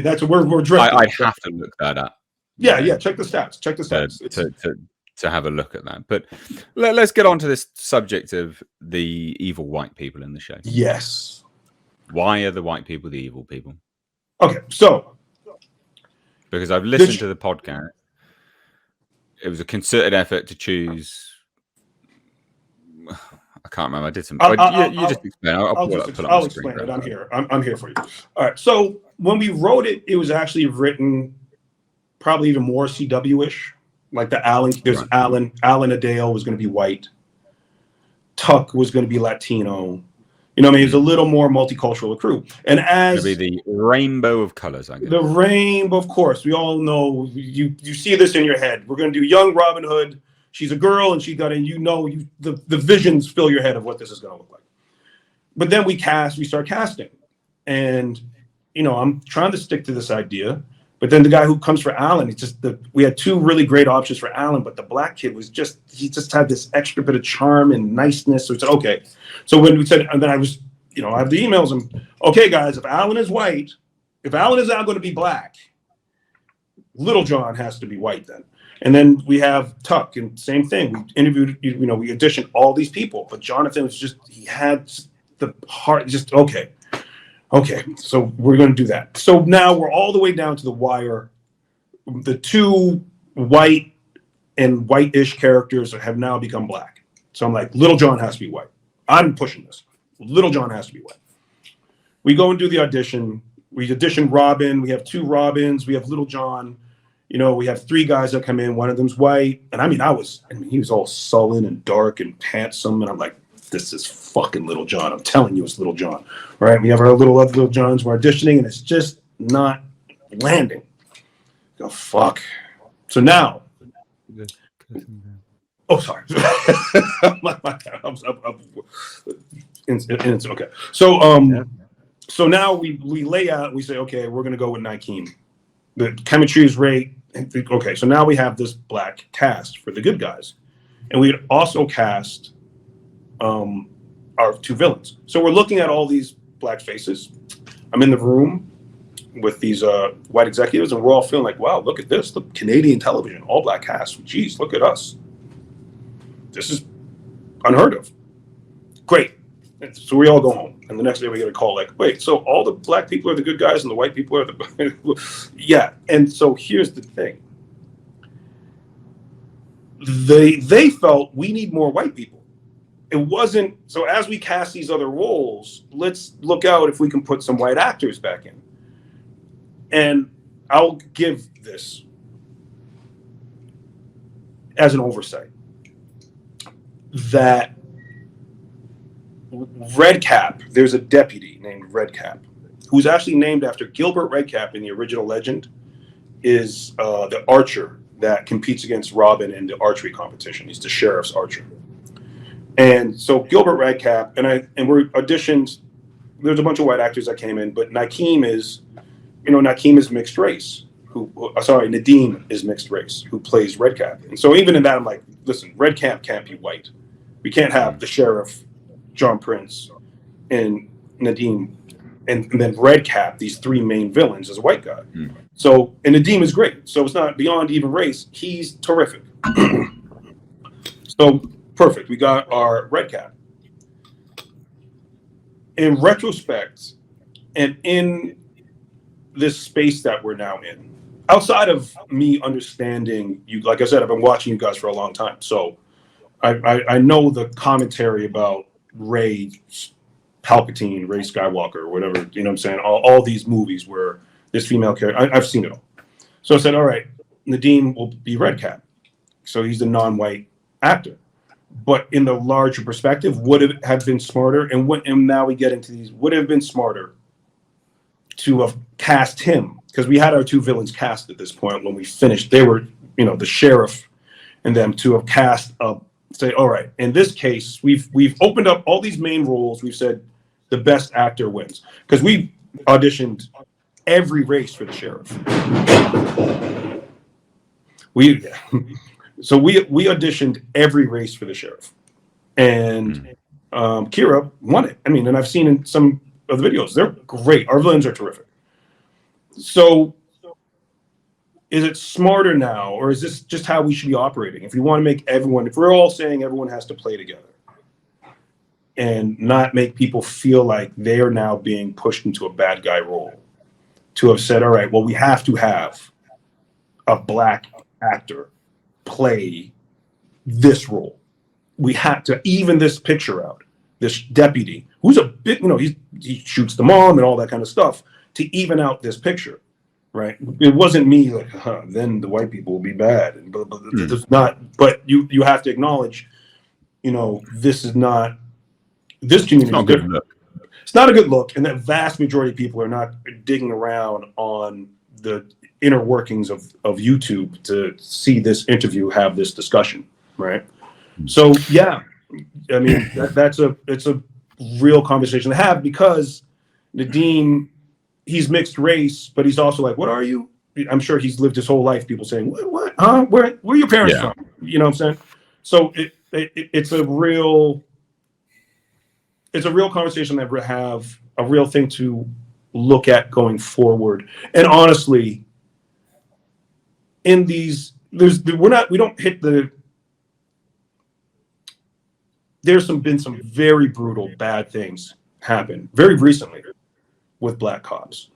that's where we're drifting. I'd have to look that up. Yeah. Check the stats. To have a look at that. But let's get on to this subject of the evil white people in the show. Yes. Why are the white people the evil people? Okay, so because I've listened to the podcast, it was a concerted effort to choose. I can't remember. I did some. You just explain. I'll explain it. I'm here. I'm here for you. All right. So when we wrote it, it was actually written probably even more CW-ish. Like the Alan, there's Alan Adale was going to be white. Tuck was going to be Latino. It was a little more multicultural crew. And as it'll be the rainbow of colors, I guess. The rainbow, of course. We all know you see this in your head. We're going to do young Robin Hood. She's a girl, and the visions fill your head of what this is going to look like. But then we start casting, and I'm trying to stick to this idea. But then the guy who comes for Alan, we had two really great options for Alan, but the black kid he just had this extra bit of charm and niceness. So we said, okay. So when we said, and then I was, I have the emails and, okay, guys, if Alan is white, if Alan is now going to be black, Little John has to be white then. And then we have Tuck, and same thing. We interviewed, we auditioned all these people, but Jonathan was he had the heart, okay, so we're going to do that. So now we're all the way down to the wire. The two white and white-ish characters have now become black. So I'm like, Little John has to be white. I'm pushing this. Little John has to be white. We go and do the audition. We audition Robin. We have two Robins. We have Little John. We have three guys that come in. One of them's white. And he was all sullen and dark and handsome. And I'm like, this is fucking Little John. I'm telling you, it's Little John. Right? We have our other Little Johns. We're auditioning, and it's just not landing. Oh, fuck. So now. Oh, sorry. It's okay. So now we lay out. We say, okay, we're gonna go with Nikeem. The chemistry is great. Okay, so now we have this black cast for the good guys, and we also cast our two villains. So we're looking at all these black faces. I'm in the room with these white executives, and we're all feeling like, wow, look at this. Look, Canadian television, all black cast. Geez, look at us. this is unheard of. Great. And so we all go home, and the next day we get a call like, wait, so all the black people are the good guys and the white people are the yeah. And so here's the thing. They felt we need more white people. It wasn't so as we cast these other roles, let's look out if we can put some white actors back in. And I'll give this as an oversight that Redcap, there's a deputy named Redcap, who's actually named after Gilbert Redcap in the original legend, is the archer that competes against Robin in the archery competition. He's the sheriff's archer. And so Gilbert Redcap, and we're auditioned, there's a bunch of white actors that came in, but Nakeem is mixed race. Nadeem is mixed race, who plays Redcap. And so even in that, I'm like, listen, Redcap can't be white. We can't have the sheriff, John Prince, and Nadeem, and then Redcap, these three main villains, as a white guy. So, and Nadeem is great. So it's not beyond even race. He's terrific. So perfect. We got our Redcap. In retrospect, and in this space that we're now in, outside of me understanding you, like I said, I've been watching you guys for a long time. So I know the commentary about Rey Palpatine, Rey Skywalker, whatever, you know what I'm saying? All these movies where this female character, I've seen it all. So I said, all right, Nadeem will be Redcap. So he's a non-white actor. But in the larger perspective, would it have been smarter? And now we get into these, would it have been smarter to have cast him? Because we had our two villains cast at this point when we finished. They were, the sheriff and them, to have cast say, all right, in this case, we've opened up all these main roles. We've said the best actor wins. Because we auditioned every race for the sheriff. We auditioned every race for the sheriff, and Kira won it. I mean, and I've seen in some of the videos, they're great. Our villains are terrific. So, is it smarter now, or is this just how we should be operating? If we want to make everyone, if we're all saying everyone has to play together, and not make people feel like they are now being pushed into a bad guy role, to have said, all right, well, we have to have a black actor play this role. We had to even this picture out. This deputy, who's a bit, he shoots the mom and all that kind of stuff, to even out this picture, right? It wasn't me like, then the white people will be bad, and blah, blah, blah. It's not. But you have to acknowledge, this is not. This community is different. It's not a good look, and the vast majority of people are not digging around on the inner workings of YouTube to see this interview, have this discussion, right? So yeah, I mean it's a real conversation to have, because Nadeem, he's mixed race, but he's also like, what are you? I'm sure he's lived his whole life people saying, what, huh? Where are your parents from? You know what I'm saying? So it's a real conversation that we have, a real thing to look at going forward. And honestly, in these, there's been some very brutal bad things happen very recently with black cops,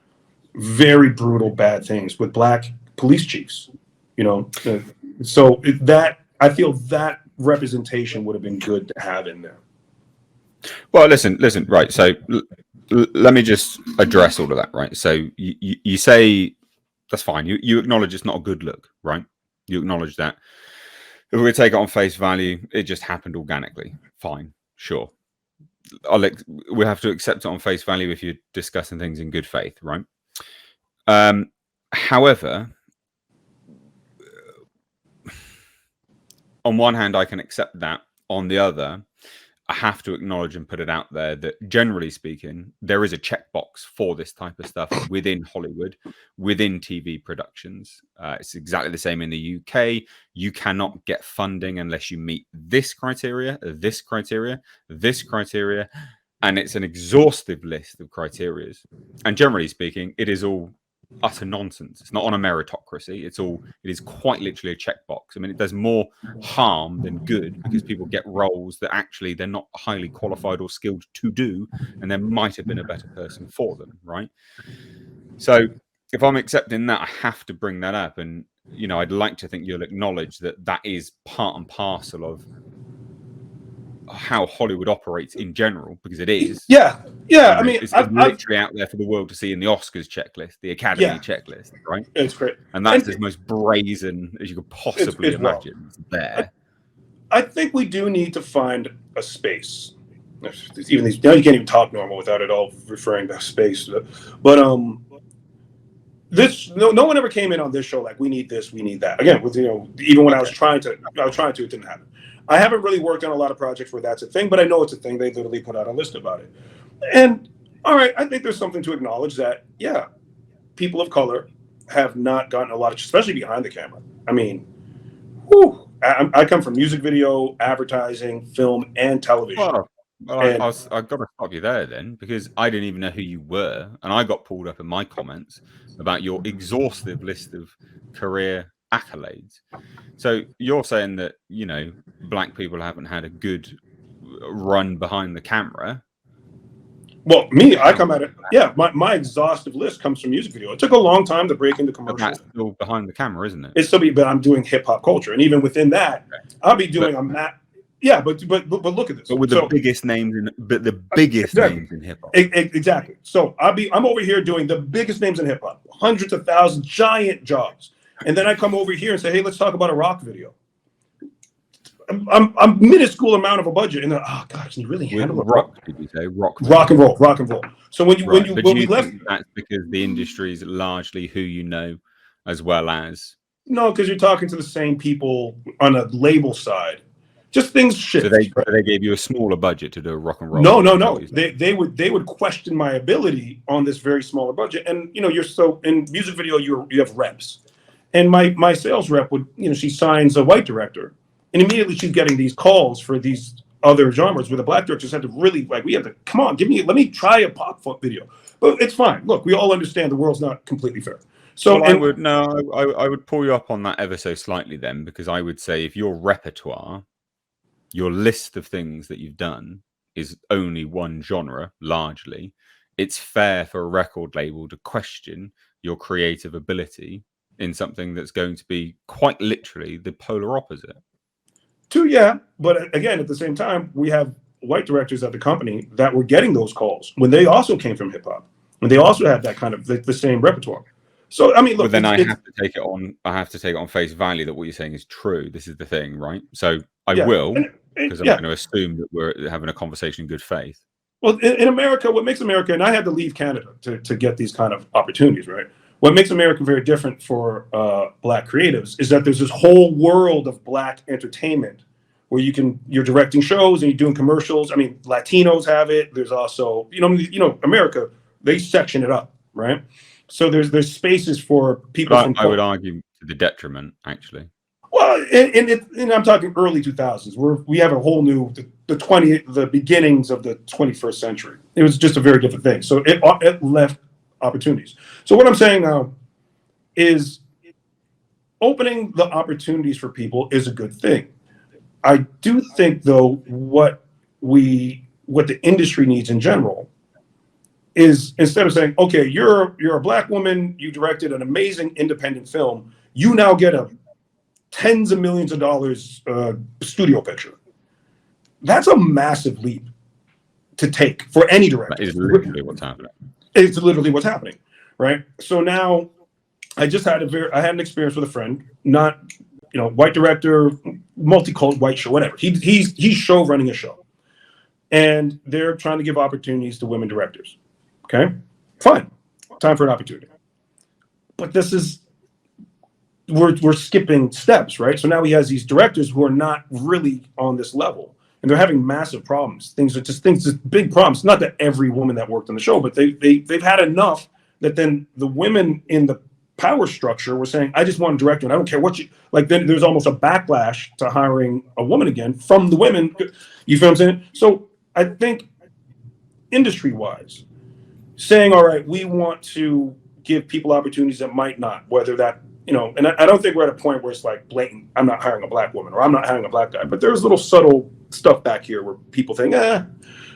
very brutal bad things with black police chiefs, so that I feel that representation would have been good to have in there. Well, listen, right. So let me just address all of that, right? So you say, that's fine. You acknowledge it's not a good look, right? You acknowledge that. If we take it on face value, it just happened organically. Fine, sure. We have to accept it on face value if you're discussing things in good faith, right? However, on one hand, I can accept that. On the other, I have to acknowledge and put it out there that, generally speaking, there is a checkbox for this type of stuff within Hollywood, within TV productions. It's exactly the same in the UK. You cannot get funding unless you meet this criteria, this criteria, this criteria, and it's an exhaustive list of criteria. And generally speaking, it is all utter nonsense. It's not on a meritocracy. It is quite literally a checkbox. I mean, it does more harm than good because people get roles that actually they're not highly qualified or skilled to do, and there might have been a better person for them, right? So if I'm accepting that, I have to bring that up, and I'd like to think you'll acknowledge that that is part and parcel of how Hollywood operates in general, because it is. Yeah, yeah. I mean, It's literally out there for the world to see in the Oscars checklist, the Academy yeah, checklist, right? it's great, And that's as most brazen as you could possibly it's wrong. imagine. It's there. I think we do need to find a space. Even these now, you can't even talk normal without it all referring to space. But this no one ever came in on this show like we need this, we need that. Again, with even when I was trying to, it didn't happen. I haven't really worked on a lot of projects where that's a thing, but I know it's a thing. They literally put out a list about it. And all right, I think there's something to acknowledge that, yeah, people of color have not gotten a lot of, especially behind the camera. I mean, whew, I come from music video, advertising, film, and television. Well, I've got to stop you there then, because I didn't even know who you were, and I got pulled up in my comments about your exhaustive list of career accolades. So you're saying that black people haven't had a good run behind the camera. Well, me, I come at it. Yeah, my exhaustive list comes from music video. It took a long time to break into commercial. That's still behind the camera, isn't it? It's still but I'm doing hip hop culture, and even within that, I'll be doing a map. Yeah, but look at this. But with the biggest names names in hip hop. Exactly. So I'm over here doing the biggest names in hip hop, hundreds of thousands, giant jobs, and then I come over here and say, hey, let's talk about a rock video. I'm minuscule amount of a budget, and oh god, can you really handle rock? Did you say rock and roll? So when we left, that's because the industry is largely who you know, as well as no, because you're talking to the same people on a label side. Just things shift. So they gave you a smaller budget to do a rock and roll. No. They would question my ability on this very smaller budget, and you're so in music video you have reps, and my sales rep would she signs a white director. And immediately she's getting these calls for these other genres where the black directors had to really we have to come on, let me try a pop funk video. But it's fine. Look, we all understand the world's not completely fair. So I would pull you up on that ever so slightly then, because I would say if your repertoire, your list of things that you've done is only one genre, largely, it's fair for a record label to question your creative ability in something that's going to be quite literally the polar opposite. Yeah, but again, at the same time, we have white directors at the company that were getting those calls when they also came from hip hop, and they also had that kind of the same repertoire. So I mean, look, but then I have to take it on. I have to take it on face value that what you're saying is true. This is the thing, right? So I will, because I'm going to assume that we're having a conversation in good faith. Well, in America, what makes America, and I had to leave Canada to get these kind of opportunities, right? What makes America very different for black creatives is that there's this whole world of black entertainment where you're directing shows and you're doing commercials. I mean, Latinos have it. There's also, America, they section it up, right? So there's spaces for people. I would argue to the detriment, actually. Well, and I'm talking early 2000s, where we have a whole new the beginnings of the 21st century. It was just a very different thing. So it left opportunities. So what I'm saying now is opening the opportunities for people is a good thing. I do think, though, what the industry needs in general is, instead of saying, okay, you're a black woman, you directed an amazing independent film, you now get a tens of millions of dollars studio picture. That's a massive leap to take for any director. That is literally what's happening. It's literally what's happening, right? So now, I just had an experience with a friend, not white director, multicult white show, whatever. He's show running a show, and they're trying to give opportunities to women directors. Okay, fine, time for an opportunity. But this is we're skipping steps, right? So now he has these directors who are not really on this level, and they're having massive problems. Things are just big problems. Not that every woman that worked on the show, but they've had enough that then the women in the power structure were saying, I just want a director, and I don't care what you like. Then there's almost a backlash to hiring a woman again from the women. You feel what I'm saying? So I think industry wise, saying, all right, we want to give people opportunities that might not, whether that, and I don't think we're at a point where it's like blatant, I'm not hiring a black woman or I'm not hiring a black guy, but there's little subtle stuff back here where people think,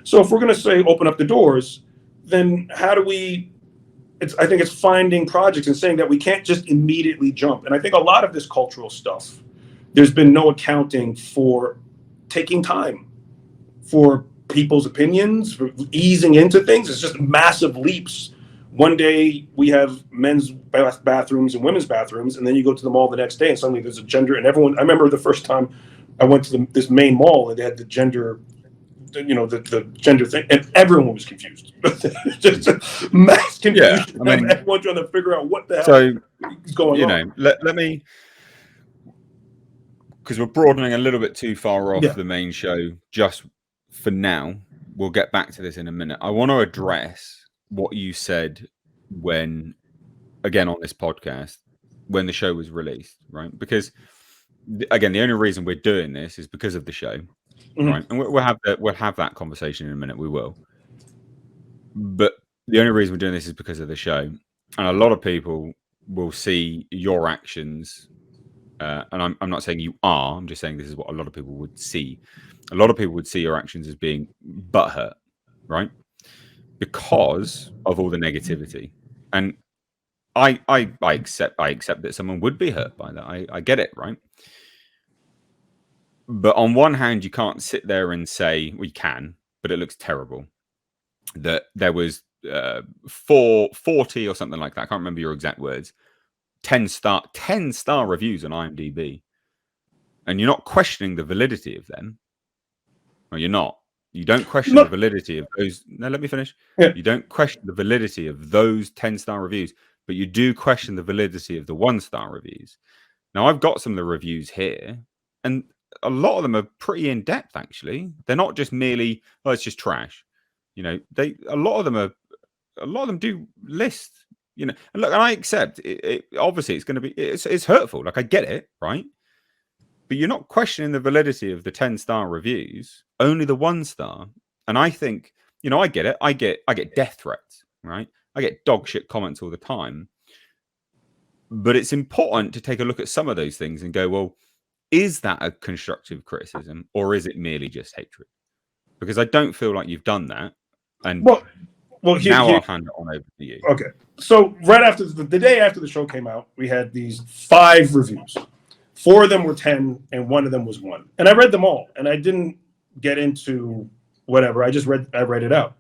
so if we're going to say open up the doors, then how do we, I think it's finding projects and saying that we can't just immediately jump. And I think a lot of this cultural stuff, there's been no accounting for taking time for people's opinions, for easing into things. It's just massive leaps. One day we have men's bathrooms and women's bathrooms, and then you go to the mall the next day and suddenly there's a gender, and everyone, I remember the first time I went to this main mall and they had the gender, the gender thing, and everyone was confused. Just mass confusion. Yeah, I mean, everyone trying to figure out what the hell is going on. Let me, because we're broadening a little bit too far off the main show just for now. We'll get back to this in a minute. I want to address what you said when, again, on this podcast, when the show was released, right? Because, again, the only reason we're doing this is because of the show, right? And we'll have that conversation in a minute. We will. But the only reason we're doing this is because of the show. And a lot of people will see your actions. And I'm not saying you are. I'm just saying this is what a lot of people would see. A lot of people would see your actions as being butthurt, right? Because of all the negativity. And I accept that someone would be hurt by that. I get it, right? But on one hand, you can't sit there and say, we can, but it looks terrible. That there was 40 or something like that. I can't remember your exact words. 10-star reviews on IMDb. And you're not questioning the validity of them. Well, you're not. You don't question the validity of those. No, let me finish. Yeah. You don't question the validity of those 10-star reviews, but you do question the validity of the 1-star reviews. Now, I've got some of the reviews here, and a lot of them are pretty in depth. Actually, they're not just merely, "Oh, it's just trash." A lot of them do list. And look, and I accept it. Obviously, it's going to be it's hurtful. Like, I get it, right? But you're not questioning the validity of the 10-star reviews, only the 1-star. And I think, I get it. I get death threats, right? I get dog shit comments all the time. But it's important to take a look at some of those things and go, well, is that a constructive criticism or is it merely just hatred? Because I don't feel like you've done that. And well, I'll hand it on over to you. Okay. So right after the day after the show came out, we had these 5 reviews. 4 of them were 10 and 1 of them was 1. And I read them all and I didn't get into whatever. I read it out.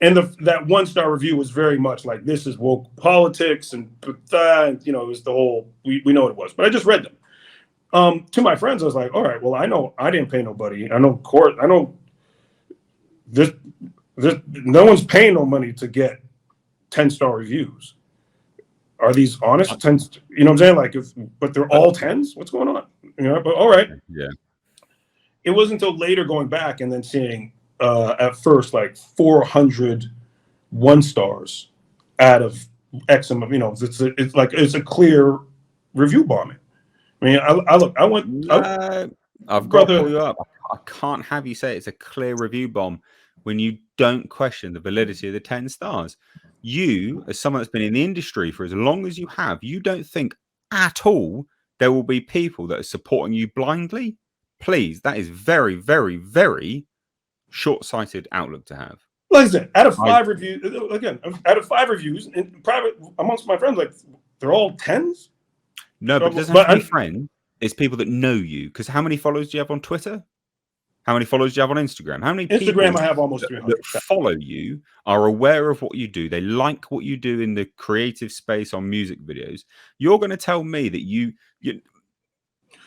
And that 1-star review was very much like, this is woke politics and it was the whole, we know what it was, but I just read them. To my friends, I was like, all right, well, I know I didn't pay nobody. I know this, no one's paying no money to get 10-star reviews. Are these honest 10s? You know what I'm saying? But they're all 10s? What's going on? But all right. Yeah. It wasn't until later going back and then seeing at first like 400 1-stars out of X amount. It's a clear review bombing. I mean, I've got to pull you up. I can't have you say it's a clear review bomb when you don't question the validity of the 10 stars. You, as someone that's been in the industry for as long as you have, you don't think at all there will be people that are supporting you blindly? Please, that is very, very, very short-sighted outlook to have. Like I said, out of 5 reviews, in private amongst my friends, like they're all 10s. No, but it doesn't have to be friends. It's people that know you. Because how many followers do you have on Twitter? How many followers do you have on Instagram? How many people I have almost 300 that follow you are aware of what you do? They like what you do in the creative space on music videos. You're going to tell me that you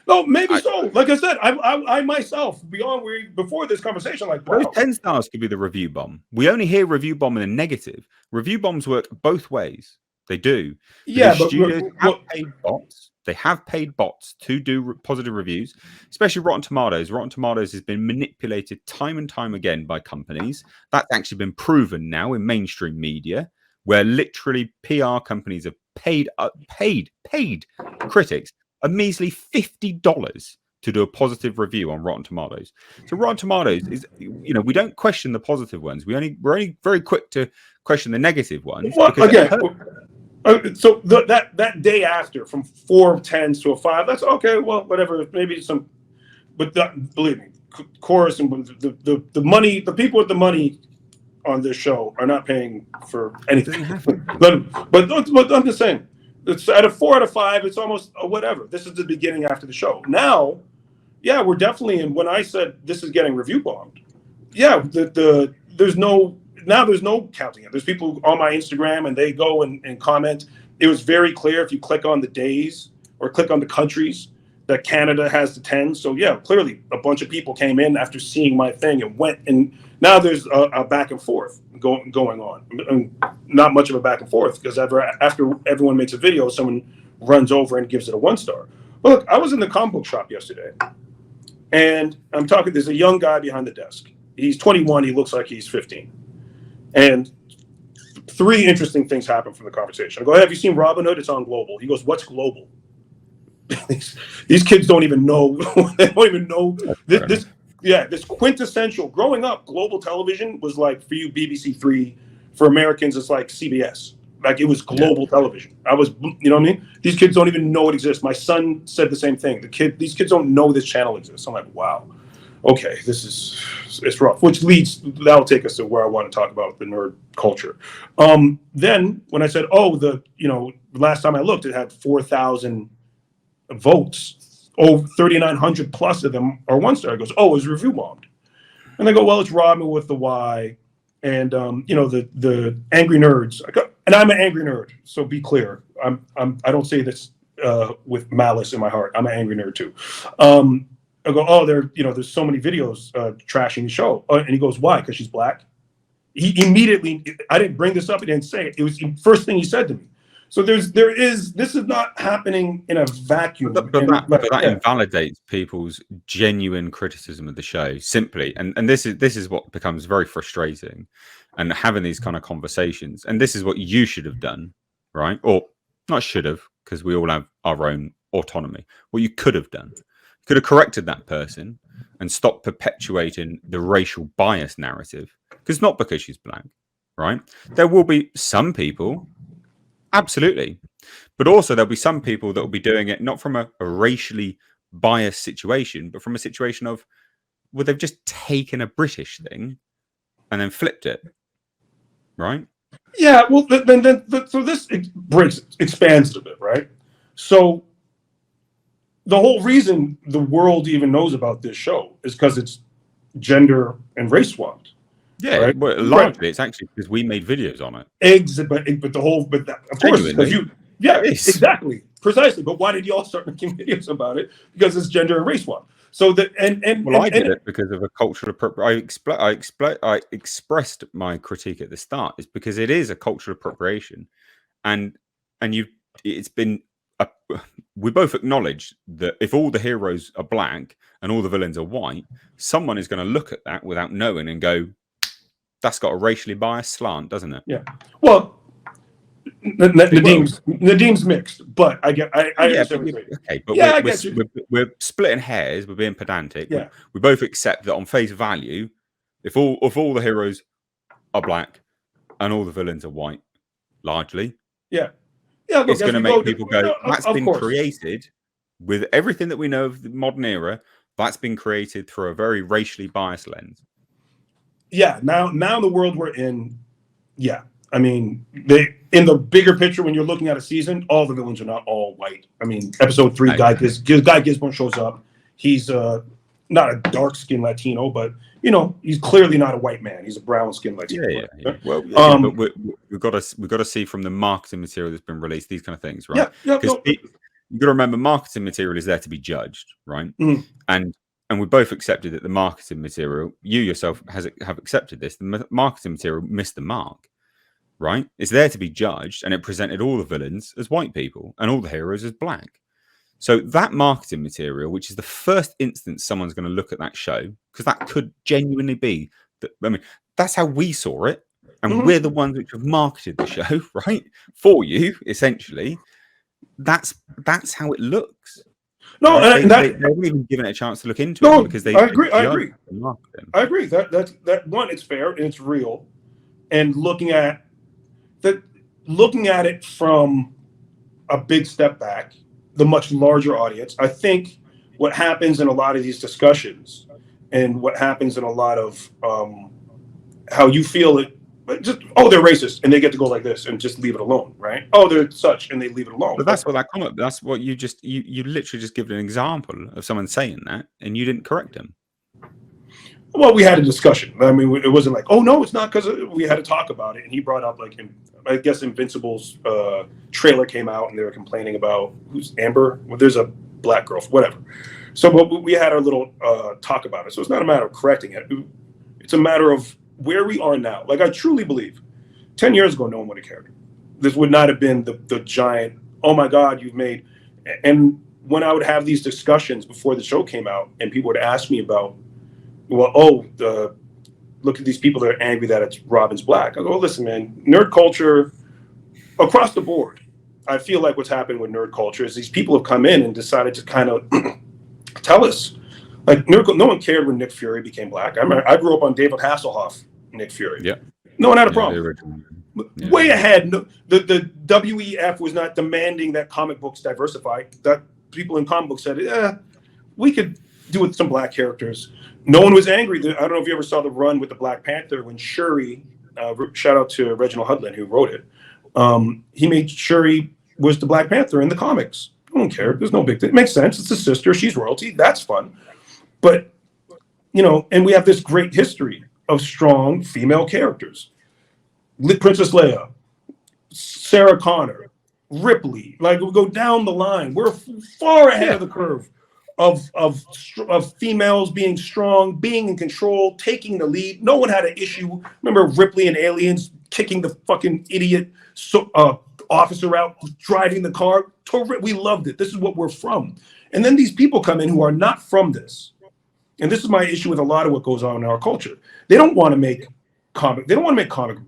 no, maybe so. Like I said, I myself, before this conversation, like, wow. Those 10 stars could be the review bomb. We only hear review bomb in a negative. Review bombs work both ways. They do. Yeah, but studios have paid bots. They have paid bots to do positive reviews, especially Rotten Tomatoes. Rotten Tomatoes has been manipulated time and time again by companies. That's actually been proven now in mainstream media, where literally PR companies have paid critics a measly $50 to do a positive review on Rotten Tomatoes. So Rotten Tomatoes is, we don't question the positive ones. We're only very quick to question the negative ones. Well, again, So that day after, from 4 10s to a 5, that's okay. Well, whatever. Maybe some, but believe me, chorus and the money, the people with the money on this show are not paying for anything. Doesn't have to. but I'm just saying, it's at a 4 out of 5. It's almost whatever. This is the beginning after the show. Now, yeah, we're definitely in. When I said this is getting review bombed, yeah, there's no counting it. There's people on my Instagram and they go and comment. It was very clear if you click on the days or click on the countries that Canada has the 10. So yeah, clearly a bunch of people came in after seeing my thing and went, and now there's a back and forth going on. And not much of a back and forth because after everyone makes a video, someone runs over and gives it a 1 star. But look, I was in the comic book shop yesterday, and I'm talking. There's a young guy behind the desk. He's 21. He looks like he's 15. And 3 interesting things happen from the conversation. I go, hey, have you seen Robin Hood? It's on Global. He goes, what's Global? These kids don't even know. They don't even know this. Yeah, this quintessential. Growing up, Global television was like, for you, BBC Three. For Americans, it's like CBS. Like, it was global television. You know what I mean? These kids don't even know it exists. My son said the same thing. These kids don't know this channel exists. I'm like, wow. Okay, it's rough. That'll take us to where I want to talk about the nerd culture. Then when I said, last time I looked, it had 4,000 votes. Oh, 3,900 plus of them are 1 star. It goes, it was review bombed. And they go, well, it's Robin with the Y, and the angry nerds. And I'm an angry nerd, so be clear. I don't say this with malice in my heart. I'm an angry nerd too. I go, there's so many videos trashing the show. And he goes, why? Because she's black. He immediately, I didn't bring this up. He didn't say it. It was the first thing he said to me. So this is not happening in a vacuum. But that invalidates people's genuine criticism of the show simply. And this is what becomes very frustrating, and having these kind of conversations. And this is what you should have done, right? Or not should have, because we all have our own autonomy. What you could have done. Could have corrected that person and stopped perpetuating the racial bias narrative. Because not because she's black, right? There will be some people, absolutely. But also there'll be some people that will be doing it not from a racially biased situation, but from a situation of, well, they've just taken a British thing and then flipped it, right? Yeah, well, so this expands a bit, right? So the whole reason the world even knows about this show is because it's gender and race swapped. Yeah, right? Well, largely it's actually because we made videos on it. Of course, because exactly, precisely. But why did you all start making videos about it? Because it's gender and race swap. So that I did it because of a cultural. I expressed my critique at the start is because it is a cultural appropriation, and it's been. We both acknowledge that if all the heroes are black and all the villains are white, someone is going to look at that without knowing and go, "That's got a racially biased slant, doesn't it?" Yeah. Well, Nadim's mixed, but I understand. Okay, but we're splitting hairs. We're being pedantic. Yeah. We both accept that on face value, if all the heroes are black and all the villains are white, largely, it's going to make people go, that's been created with everything that we know of the modern era. That's been created through a very racially biased lens. Yeah. Now the world we're in. Yeah. I mean, in the bigger picture, when you're looking at a season, all the villains are not all white. I mean, episode 3, Guy Gizmo shows up. He's not a dark skinned Latino, but he's clearly not a white man. He's a brown skinned Latino. Yeah. Well, but we've got to see from the marketing material that's been released these kind of things, right? Yeah. Because you've got to remember, marketing material is there to be judged, right? Mm-hmm. And we both accepted that the marketing material, you yourself have accepted this. The marketing material missed the mark, right? It's there to be judged, and it presented all the villains as white people and all the heroes as black. So that marketing material, which is the first instance someone's going to look at that show, because that could genuinely be that. I mean, that's how we saw it, and we're the ones which have marketed the show, right, for you. Essentially, that's how it looks. No, right? They haven't even given it a chance to look into it because they. I agree. I agree. That one, it's fair and it's real, and looking at that. looking at it from a big step back, the much larger audience, I think what happens in a lot of these discussions and what happens in a lot of how you feel it, just, oh, they're racist and they get to go like this and just leave it alone, right? Oh, they're such and they leave it alone. But that's what that comment. That's what you just you literally just given an example of someone saying that, and you didn't correct them. Well, we had a discussion. I mean, it wasn't like, oh no, it's not, because we had to talk about it. And he brought up like, I guess Invincible's trailer came out, and they were complaining about who's Amber. Well, there's a black girl, whatever. So, but we had our little talk about it. So it's not a matter of correcting it. It's a matter of where we are now. Like, I truly believe, 10 years ago, no one would have cared. This would not have been the giant. Oh my God, you've made. And when I would have these discussions before the show came out, and people would ask me about, well, look at these people that are angry that it's Robin's black. I go, listen, man, nerd culture across the board. I feel like what's happened with nerd culture is these people have come in and decided to kind of tell us, like, no one cared when Nick Fury became black. I grew up on David Hasselhoff, Nick Fury. Yeah, no one had a the problem. original. Yeah. Way ahead. The WEF was not demanding that comic books diversify. That people in comic books said, yeah, we could do with some black characters. No one was angry. I don't know if you ever saw the run with the Black Panther when Shuri, shout out to Reginald Hudlin who wrote it. He made Shuri was the Black Panther in the comics. I don't care. There's no big thing. It makes sense. It's a sister. She's royalty. That's fun. But, and we have this great history of strong female characters. Princess Leia, Sarah Connor, Ripley. Like, we go down the line. We're far ahead of the curve of females being strong, being in control, taking the lead. No one had an issue. Remember Ripley and Aliens kicking the fucking idiot officer out, driving the car? We loved it. This is what we're from. And then these people come in who are not from this. And this is my issue with a lot of what goes on in our culture. They don't want to make comic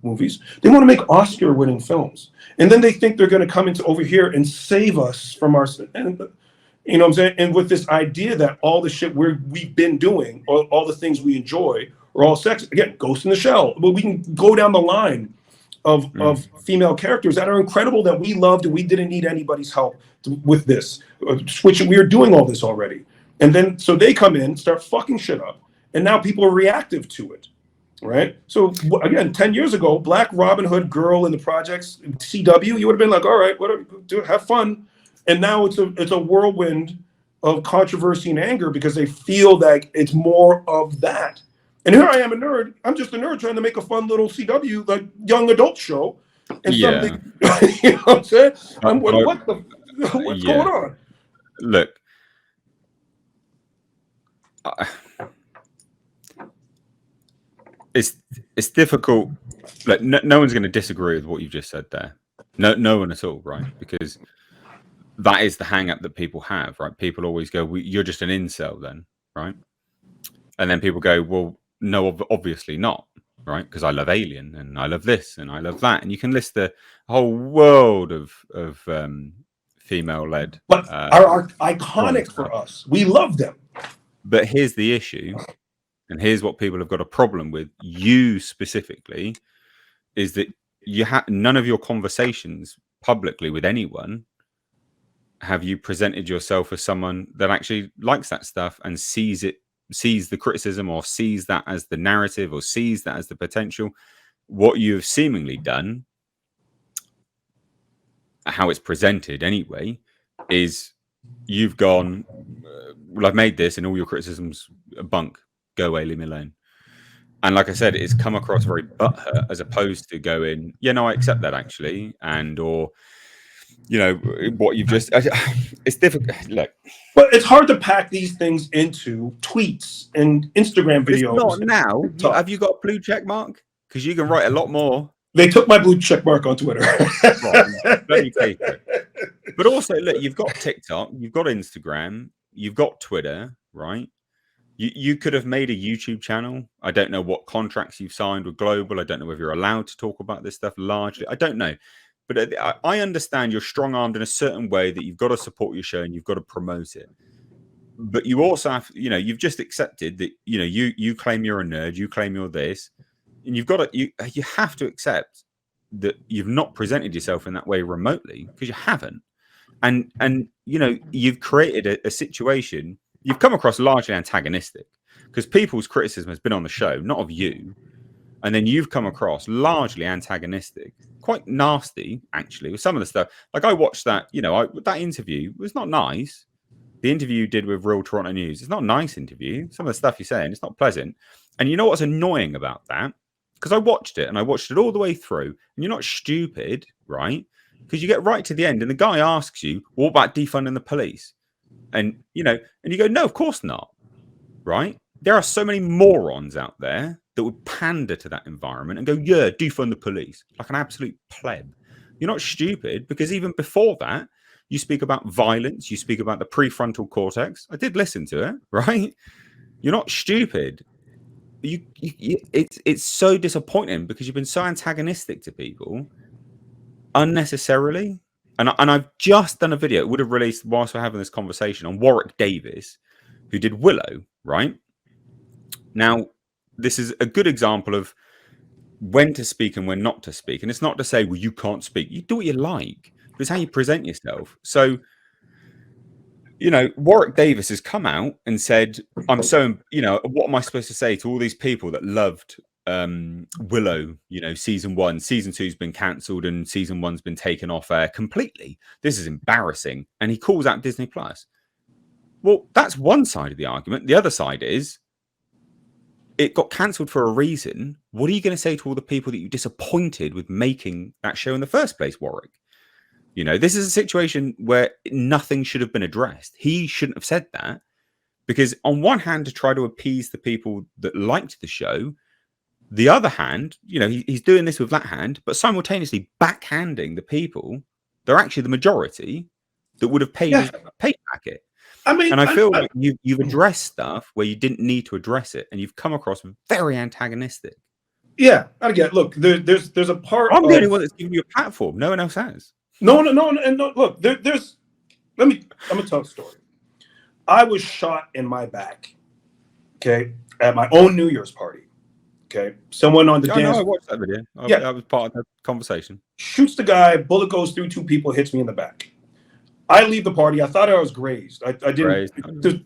movies. They want to make Oscar-winning films. And then they think they're going to come into over here and save us from our... You know what I'm saying? And with this idea that all the shit we've been doing, all the things we enjoy, are all sex. Again, Ghost in the Shell. But we can go down the line of female characters that are incredible, that we loved, and we didn't need anybody's help with this. Which we are doing all this already. And then, so they come in, start fucking shit up, and now people are reactive to it. Right? So again, 10 years ago, Black Robin Hood girl in the projects, CW, you would have been like, all right, whatever, have fun. And now it's a whirlwind of controversy and anger because they feel that it's more of that. And here I am, a nerd. I'm just a nerd trying to make a fun little CW, like, young adult show. And suddenly, you know what I'm saying? What's going on? Look, it's difficult. Like, no one's going to disagree with what you've just said there. No one at all, right? Because that is the hang up that people have, right? People always go, you're just an incel then, right? And then people go, well, no, obviously not, right? Because I love Alien and I love this and I love that. And you can list the whole world of female-led. But are iconic for us. We love them. But here's the issue, and here's what people have got a problem with, you specifically, is that you have none of your conversations publicly with anyone have you presented yourself as someone that actually likes that stuff and sees the criticism, or sees that as the narrative, or sees that as the potential. What you've seemingly done, how it's presented anyway, is you've gone, well, I've made this and all your criticisms are bunk. Go away, leave me alone. And like I said, it's come across very butthurt, as opposed to going, yeah, no, I accept that actually. And, or, what you've just, it's difficult. Look, but it's hard to pack these things into tweets and Instagram videos. It's not now. Have you got a blue check mark? Because you can write a lot more. They took my blue check mark on Twitter. Let me take it. But also, look, you've got TikTok, you've got Instagram, you've got Twitter, right? You could have made a YouTube channel. I don't know what contracts you've signed with Global. I don't know if you're allowed to talk about this stuff largely. I don't know. But I understand you're strong-armed in a certain way, that you've got to support your show and you've got to promote it. But you also have, you've just accepted that, you claim you're a nerd, you claim you're this, and you've got to, you have to accept that you've not presented yourself in that way remotely, because you haven't. And you know, you've created a situation. You've come across largely antagonistic because people's criticism has been on the show, not of you. And then you've come across largely antagonistic, quite nasty actually with some of the stuff. Like I watched that, you know, that interview was not nice. The interview you did with Real Toronto News, it's not a nice interview. Some of the stuff you're saying, it's not pleasant. And you know what's annoying about that? Because I watched it and I watched it all the way through, and you're not stupid, right? Because you get right to the end and the guy asks you, what about defunding the police? And you know, and you go, no, of course not, right? There are so many morons out there that would pander to that environment and go, yeah, defund the police, like an absolute pleb. You're not stupid, because even before that, you speak about violence, you speak about the prefrontal cortex. I did listen to it, right? You're not stupid. It's so disappointing because you've been so antagonistic to people unnecessarily. And I've just done a video. It would have released whilst we're having this conversation on Warwick Davis, who did Willow, right? Now, this is a good example of when to speak and when not to speak. And it's not to say, well, you can't speak. You do what you like, but it's how you present yourself. So, you know, Warwick Davis has come out and said, I'm so, you know, what am I supposed to say to all these people that loved Willow, you know, season 1, season 2's been cancelled and season 1's been taken off air completely. This is embarrassing. And he calls out Disney Plus. Well, that's one side of the argument. The other side is it got cancelled for a reason. What are you going to say to all the people that you disappointed with making that show in the first place, Warwick? You know, this is a situation where nothing should have been addressed. He shouldn't have said that, because on one hand, to try to appease the people that liked the show, the other hand, you know, he's doing this with that hand, but simultaneously backhanding the people, they're actually the majority that would have paid his pay packet. I mean, and I feel like you've addressed stuff where you didn't need to address it, and you've come across very antagonistic. Yeah, I get it. Look, there's a part. I'm the only one that's giving you a platform. No one else has. No. Look, there's. I'm gonna tell a story. I was shot in my back. Okay, at my own New Year's party. Okay, someone on the dance. I watched that video. That was part of the conversation. Shoots the guy. Bullet goes through 2 people. Hits me in the back. I leave the party. I thought I was grazed. I didn't.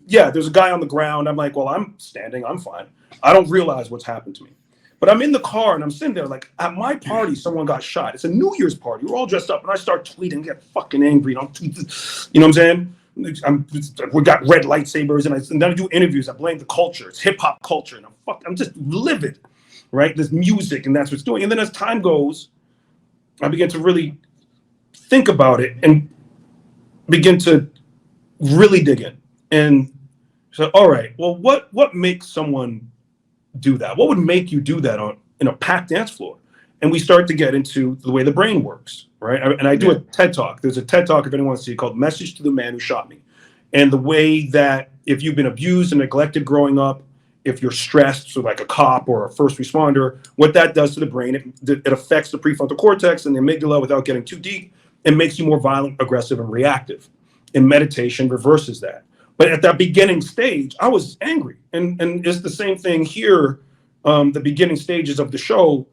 There's a guy on the ground. I'm like, well, I'm standing. I'm fine. I don't realize what's happened to me. But I'm in the car and I'm sitting there like, at my party, someone got shot. It's a New Year's party. We're all dressed up, and I start tweeting, get fucking angry. You know what I'm saying? We got red lightsabers, and then I do interviews. I blame the culture. It's hip hop culture, and I'm just livid, right? There's music, and that's what's doing. And then as time goes, I begin to really think about it and begin to really dig in. And so, all right, well, what makes someone do that? What would make you do that in a packed dance floor? And we start to get into the way the brain works, right? And I do a TED Talk. There's a TED Talk, if anyone wants to see it, called Message to the Man Who Shot Me. And the way that if you've been abused and neglected growing up, if you're stressed, so like a cop or a first responder, what that does to the brain, it affects the prefrontal cortex and the amygdala without getting too deep, and makes you more violent, aggressive, and reactive. And meditation reverses that. But at that beginning stage, I was angry. And it's the same thing here, the beginning stages of the show,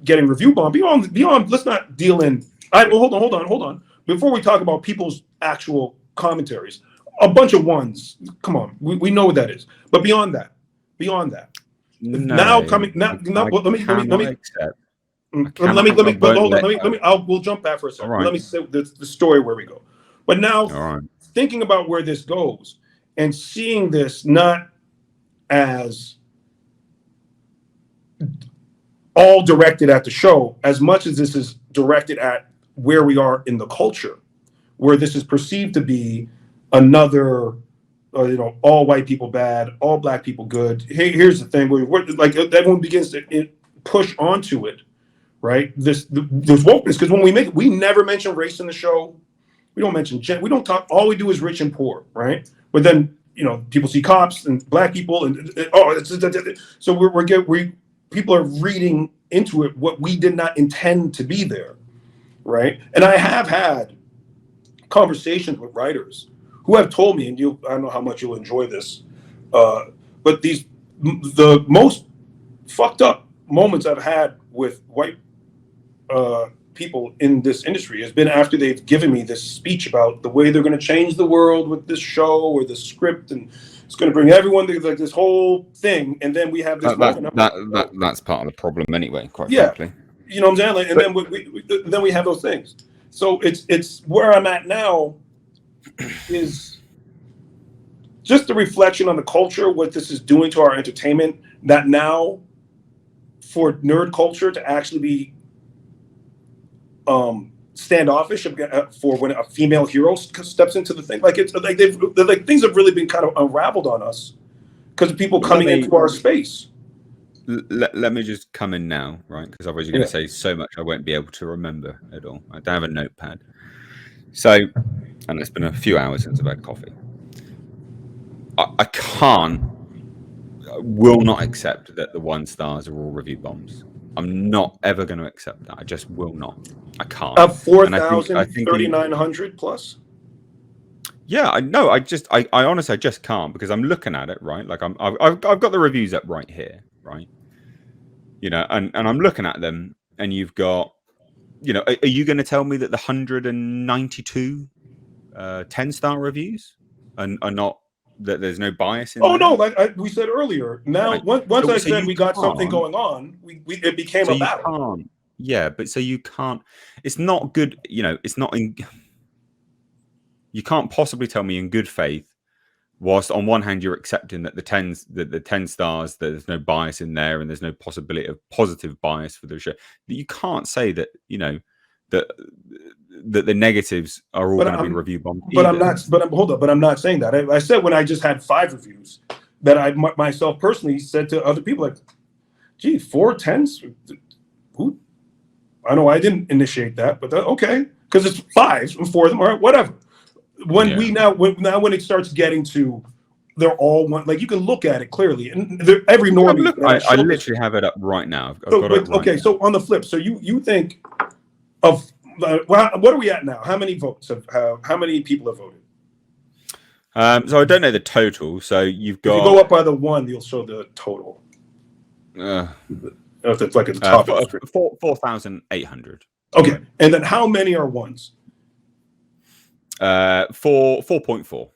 getting review bombed. Beyond, let's not deal in. Hold on. Before we talk about people's actual commentaries, a bunch of ones. Come on, we know what that is. But beyond that. No, we'll jump back for a second. Right. Let me say the story where we go. But now, thinking about where this goes and seeing this not as all directed at the show, as much as this is directed at where we are in the culture, where this is perceived to be another, all white people bad, all black people good. Hey, here's the thing: we're like everyone begins to push onto it, right? There's wokeness, because when we never mention race in the show. We don't mention we don't talk. All we do is rich and poor, right? But then people see cops and black people, and so people are reading into it what we did not intend to be there, right? And I have had conversations with writers who have told me, and I don't know how much you'll enjoy this, but the most fucked up moments I've had with white people in this industry has been after they've given me this speech about the way they're going to change the world with this show or this script, and it's going to bring everyone to like this whole thing, and then we have this moment. I'm like, oh, That's part of the problem anyway, quite yeah, frankly. you know what I'm saying? Like, and But then we have those things. So it's where I'm at now is just the reflection on the culture, what this is doing to our entertainment. That now, for nerd culture to actually be standoffish for when a female hero steps into the thing, like it's like like things have really been kind of unraveled on us because of people coming into our space. Let me just come in now, right? Because otherwise you're going to say so much I won't be able to remember at all. I don't have a notepad. So, and it's been a few hours since I've had coffee. I will not accept that the 1 stars are all review bombs. I'm not ever going to accept that. I just will not. I can't. 4,000, 3,900 plus. Yeah, I know. I honestly, I just can't, because I'm looking at it, right? Like I've got the reviews up right here, right? You know, and I'm looking at them, and you've got, you know, are you going to tell me that the 192 10-star reviews are not, that there's no bias in there? No, like we said earlier. Now, right. once I said we got something going on, it became a battle. Can't, yeah, but so you can't. It's not good. You know, it's not in. You can't possibly tell me in good faith, whilst on one hand you're accepting that the 10 stars, there's no bias in there and there's no possibility of positive bias for the show, that you can't say that, you know, that the negatives are all going to be review bombed. But I'm not. But hold up. But I'm not saying that. I said when I just had 5 reviews that I myself personally said to other people, like, "Gee, 4 10s? Who? I know I didn't initiate that, but okay, because it's 5 and 4 of them, or whatever." When when it starts getting to, they're all one. Like you can look at it clearly, and every normie. I literally have it up right now. I've got it right now. So on the flip, so you think of what are we at now? How many votes how many people have voted? So I don't know the total. So you've got. If you go up by the 1, you'll show the total. If it's like at the top. 4,800. Okay, and then how many are 1s? 4.4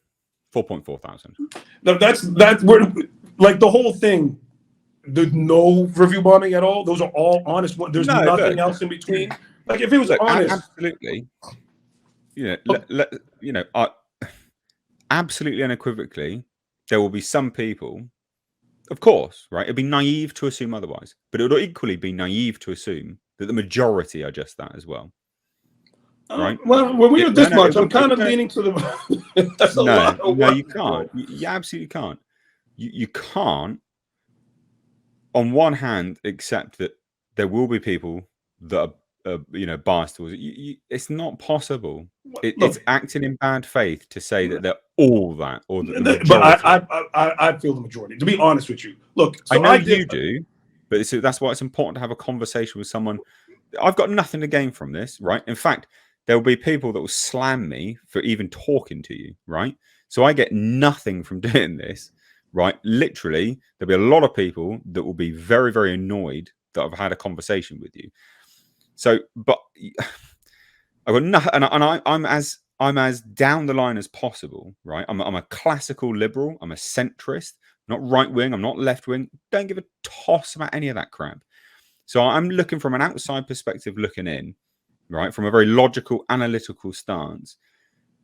thousand. No, that's where, like, the whole thing. There's no review bombing at all. Those are all honest. There's nothing else in between. Like if it was honest, absolutely. You know, absolutely unequivocally, there will be some people. Of course, right? It'd be naive to assume otherwise, but it would equally be naive to assume that the majority are just that as well. Right. Well, when we are this much, I'm kind of leaning to the. That's a lot. No, you can't. You absolutely can't. You can't. On one hand, accept that there will be people that are, you know, biased towards it. It's not possible. It's acting in bad faith to say that they're all that, or the majority. But I feel the majority. To be honest with you, look, so I know you do, but that's why it's important to have a conversation with someone. I've got nothing to gain from this, right? In fact, there will be people that will slam me for even talking to you, right? So I get nothing from doing this, right? Literally, there'll be a lot of people that will be very, very annoyed that I've had a conversation with you. So, but I've got nothing, and I'm as down the line as possible, right? I'm a classical liberal. I'm a centrist, not right wing. I'm not left wing. Don't give a toss about any of that crap. So I'm looking from an outside perspective, looking in. Right, from a very logical, analytical stance.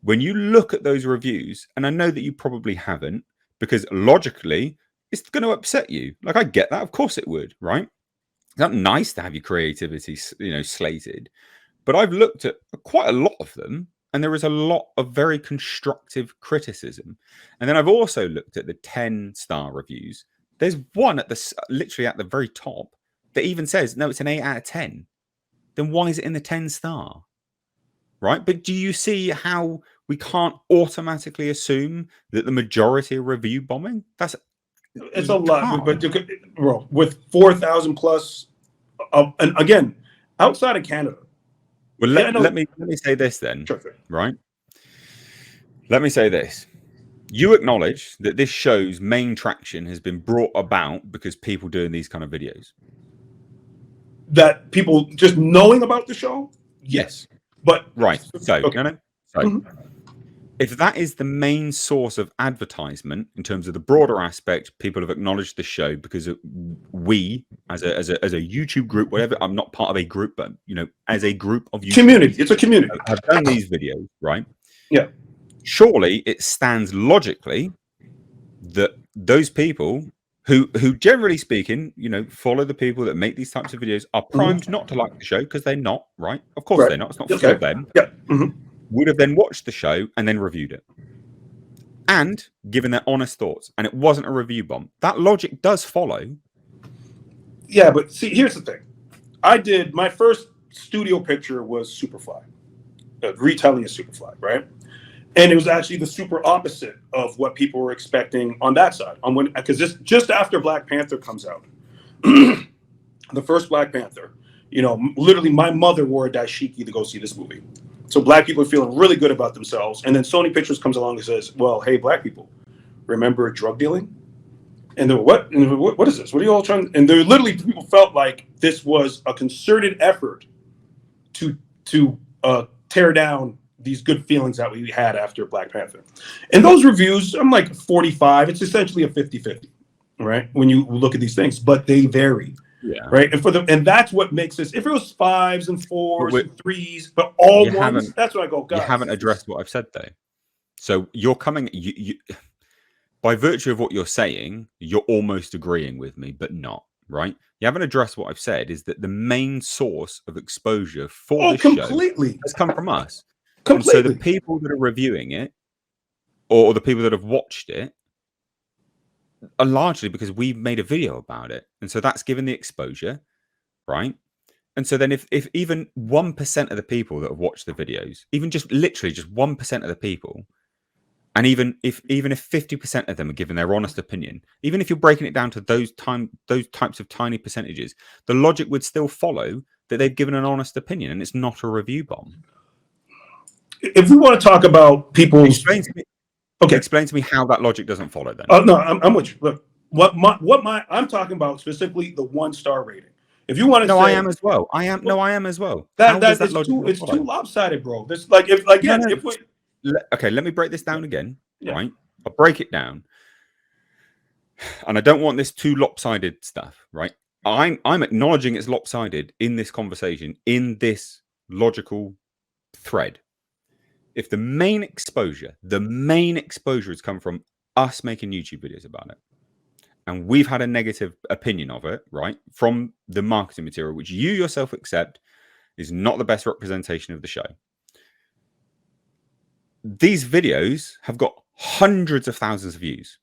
When you look at those reviews, and I know that you probably haven't, because logically, it's going to upset you. Like, I get that. Of course it would, right? It's not nice to have your creativity, you know, slated. But I've looked at quite a lot of them, and there is a lot of very constructive criticism. And then I've also looked at the 10-star reviews. There's one at literally at the very top that even says, no, it's an 8 out of 10. Then why is it in the 10-star? Right? But do you see how we can't automatically assume that the majority are review bombing? It's a lot, but bro, with 4,000 plus, and again, outside of Canada. Well, let me say this then. Sure. Right? Let me say this. You acknowledge that this show's main traction has been brought about because people doing these kind of videos. that people just knowing about the show, yes. But right. So okay. no. So if that is the main source of advertisement in terms of the broader aspect, people have acknowledged the show because we, as a YouTube group, whatever, I'm not part of a group, but as a group of YouTubers, community, it's a community, have done these videos, right? Yeah. Surely it stands logically that those people who generally speaking, follow the people that make these types of videos are primed not to like the show because they're not, right? Of course they're not. It's not for them. Yeah. Would have then watched the show and then reviewed it and given their honest thoughts, and it wasn't a review bomb. That logic does follow. Yeah, but see, here's the thing. I did my first studio picture was Superfly, retelling of Superfly, right? And it was actually the super opposite of what people were expecting on that side. Because this just after Black Panther comes out, the first Black Panther, literally my mother wore a dashiki to go see this movie. So black people are feeling really good about themselves. And then Sony Pictures comes along and says, well, hey, black people, remember drug dealing? And they're what? And what is this? What are you all trying? And they're literally, people felt like this was a concerted effort to tear down these good feelings that we had after Black Panther. And those reviews, I'm like 45. It's essentially a 50-50, right? When you look at these things, but they vary. Yeah. Right. And that's what makes this. If it was 5s and 4s and 3s, but all 1s, that's what I go. You haven't addressed what I've said though. So you're coming. You by virtue of what you're saying, you're almost agreeing with me, but not right. You haven't addressed what I've said. Is that the main source of exposure for this show has come from us? Completely. And so the people that are reviewing it, or the people that have watched it, are largely because we've made a video about it, and so that's given the exposure, right? And so then if even 1% of the people that have watched the videos, even just literally just 1% of the people, and even if 50% of them are giving their honest opinion, even if you're breaking it down to those types of tiny percentages, the logic would still follow that they've given an honest opinion, and it's not a review bomb. If we want to talk about people's Explain to me how that logic doesn't follow then. No, I'm with you. Look, I'm talking about specifically the 1-star rating. If you want to I am as well. I am as well. It's too lopsided, bro. This okay, let me break this down again. Yeah. Right? I'll break it down. And I don't want this too lopsided stuff, right? I'm acknowledging it's lopsided in this conversation, in this logical thread. If the main exposure has come from us making YouTube videos about it, and we've had a negative opinion of it, right, from the marketing material, which you yourself accept is not the best representation of the show. These videos have got hundreds of thousands of views,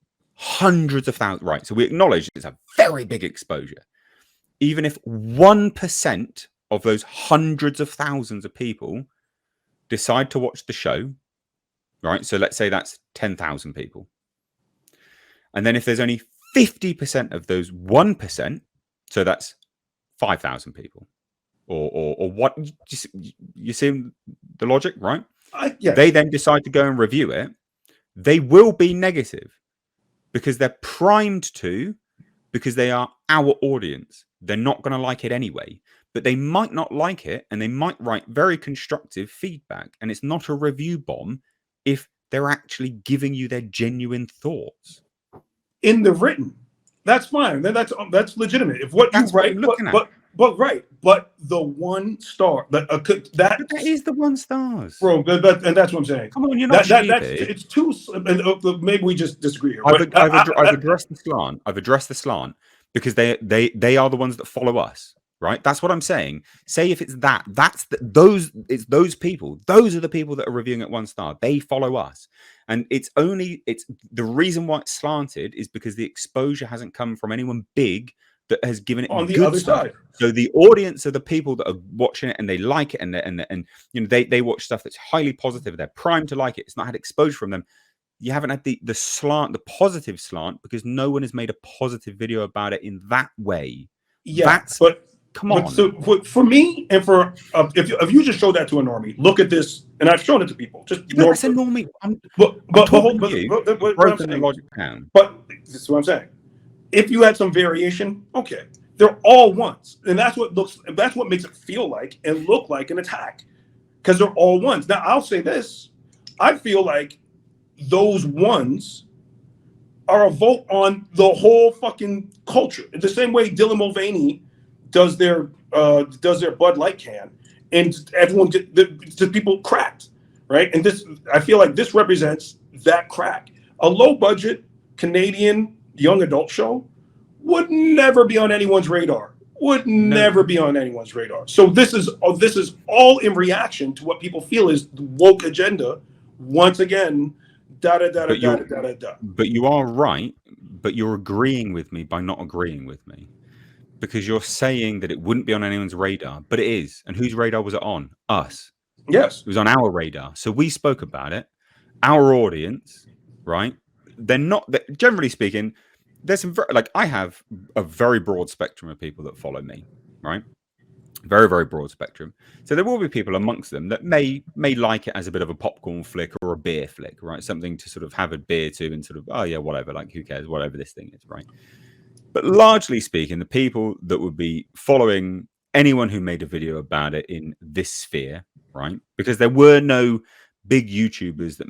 right? So we acknowledge it's a very big exposure. Even if 1% of those hundreds of thousands of people decide to watch the show, right? So let's say that's 10,000 people. And then if there's only 50% of those 1%, so that's 5,000 people. Or what? You see the logic, right? Yeah. They then decide to go and review it. They will be negative because they're primed to, because they are our audience. They're not going to like it anyway. But they might not like it, and they might write very constructive feedback. And it's not a review bomb if they're actually giving you their genuine thoughts in the written. That's fine. That's legitimate. If what that's you write, but the 1 star, that is the 1 stars, bro. And that's what I'm saying. Come on, you're not stupid. It's too. Maybe we just disagree here. I've addressed the slant. I've addressed the slant because they are the ones that follow us. Right, that's what I'm saying. Say if it's it's those people. Those are the people that are reviewing at 1 star. They follow us, and it's the reason why it's slanted is because the exposure hasn't come from anyone big that has given it on the good other stuff. side. So the audience are the people that are watching it and they like it, and they watch stuff that's highly positive. They're primed to like it. It's not had exposure from them. You haven't had the slant, the positive slant, because no one has made a positive video about it in that way. Yeah, come on. So for me, and for if you just show that to a normie, look at this, and I've shown it to people. Just that's a normie. But this is what I'm saying. If you had some variation, okay, They're all ones, and that's what makes it feel like and look like an attack, because they're all ones. Now I'll say this: I feel like those ones are a vote on the whole fucking culture. In the same way Dylan Mulvaney does their Bud Light can, and everyone the people cracked, right? And this, I feel like this represents that crack. A low budget Canadian young adult show would never be on anyone's radar. Would No, never be on anyone's radar. So this is all in reaction to what people feel is the woke agenda. Once again, da da da da but da you're da da da. but you are right, but you're agreeing with me by not agreeing with me. Because you're saying that it wouldn't be on anyone's radar, but it is. And whose radar was it on? Us. Yes. It was on our radar. So we spoke about it. Our audience, right? They're not, generally speaking, there's some, like, I have a very broad spectrum of people that follow me, right? Very, very broad spectrum. So there will be people amongst them that may like it as a bit of a popcorn flick or a beer flick, right? Something to sort of have a beer to and sort of, oh yeah, whatever, like who cares, whatever this thing is, right? But largely speaking, the people that would be following anyone who made a video about it in this sphere, right? Because there were no big YouTubers that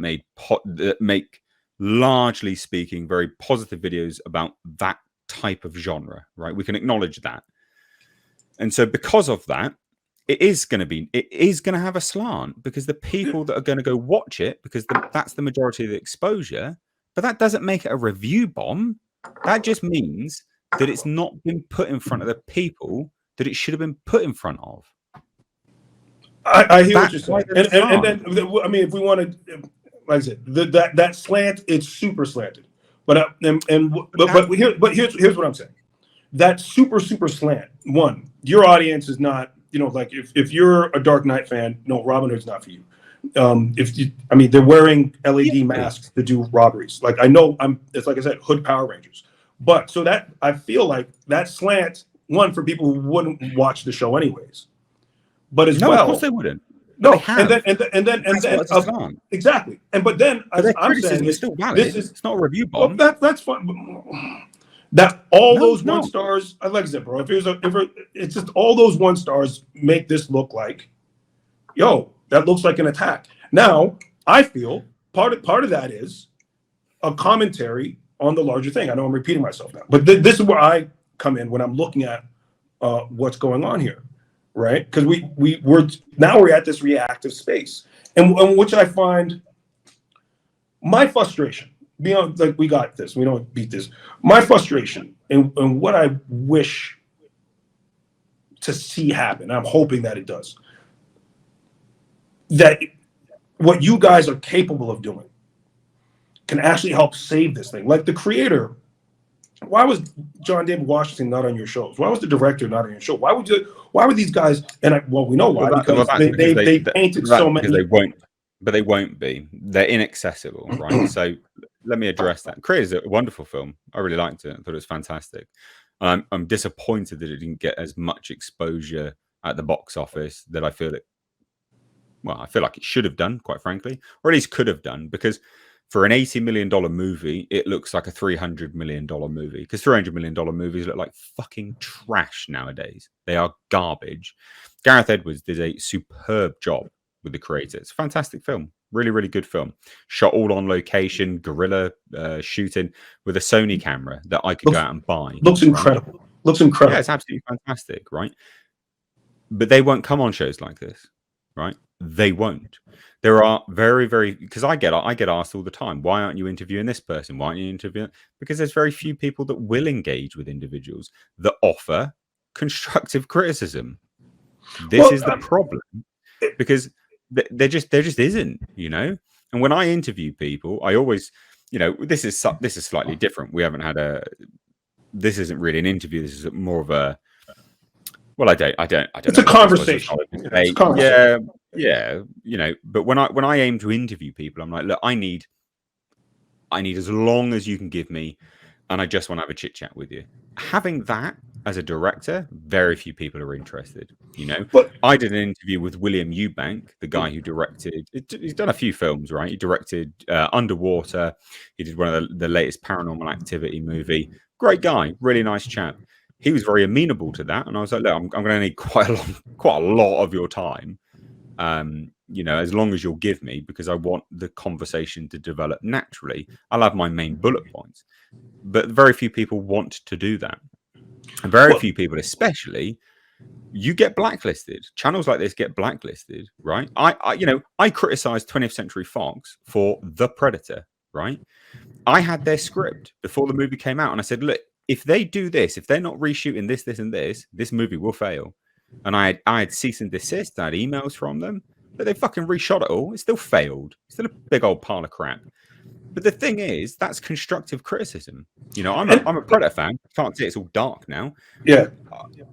make, largely speaking, very positive videos about that type of genre, right? We can acknowledge that. And so because of that, it is going to have a slant, because the people that are going to go watch it, because that's the majority of the exposure, but that doesn't make it a review bomb. That just means that it's not been put in front of the people that it should have been put in front of. I hear what you're That's why saying, there's and slant. then I mean, if we want to, like I said, that slant, it's super slanted. But here's what I'm saying. That super slant. One, your audience is not, like if you're a Dark Knight fan, no, Robin Hood's not for you. If you, I mean, they're wearing LED masks to do robberies. Like I know, it's like I said, Hood Power Rangers. But so that I feel like that slant, one, for people who wouldn't watch the show anyways, but as No, of course well, they wouldn't. But they no, have. and That's then what it's a slant. exactly, and but then But as their I'm saying criticism is is still this valid. is It's not a review well, bomb. that's fine. That all No, those it's one not. stars, I like I said, bro. It's just all those one stars make this look like, yo, that looks like an attack. Now, I feel part of that is a commentary on the larger thing. I know I'm repeating myself now, but this is where I come in when I'm looking at what's going on here, right? Because we're at this reactive space, and which I find my frustration beyond, like, we got this, we don't beat this. My frustration and what I wish to see happen, I'm hoping that it does, that what you guys are capable of doing can actually help save this thing. Like the creator, why was John David Washington not on your shows? Why was the director not on your show? Why were these guys? Well, we know why, because That's because they painted so because they many. won't, but they won't be. They're inaccessible, right? So let me address that. Creed is a wonderful film. I really liked it. I thought it was fantastic. I'm disappointed that it didn't get as much exposure at the box office that I feel I feel like it should have done, quite frankly, or at least could have done, because for an $80 million movie, it looks like a $300 million movie, because $300 million movies look like fucking trash nowadays. They are garbage. Gareth Edwards did a superb job with The Creator. It's a fantastic film. Really, really good film. Shot all on location, guerrilla shooting with a Sony camera that I could go out and buy. Looks incredible. Right? Looks incredible. Yeah, it's absolutely fantastic, right? But they won't come on shows like this, right? They won't. There are very, because I get asked all the time, why aren't you interviewing this person? Why aren't you interviewing? Because there's very few people that will engage with individuals that offer constructive criticism. This is the problem, because there just isn't, And when I interview people, I always, this is slightly different. We haven't had this isn't really an interview. This is more of a, well, I don't. It's a conversation. It's a conversation. Yeah. But when I aim to interview people, I'm like, look, I need as long as you can give me, and I just want to have a chit chat with you. Having that as a director, very few people are interested. But I did an interview with William Eubank, the guy who directed. He's done a few films, right? He directed Underwater. He did one of the latest Paranormal Activity movie. Great guy, really nice chap. he was very amenable to that, and I was like, look, I'm going to need quite a lot of your time, as long as you'll give me, because I want the conversation to develop naturally. I'll have my main bullet points, but very few people want to do that, and very Well, few people, especially, you get blacklisted. Channels like this get blacklisted, right? I criticized 20th Century Fox for The Predator, right? I had their script before the movie came out, and I said, look, if they do this, if they're not reshooting this, and this movie will fail. And I had cease and desist. I had emails from them, but they fucking reshot it all. It still failed. It's still a big old pile of crap. But the thing is, that's constructive criticism. I'm and a Predator fan. I can't see it's all dark now. yeah,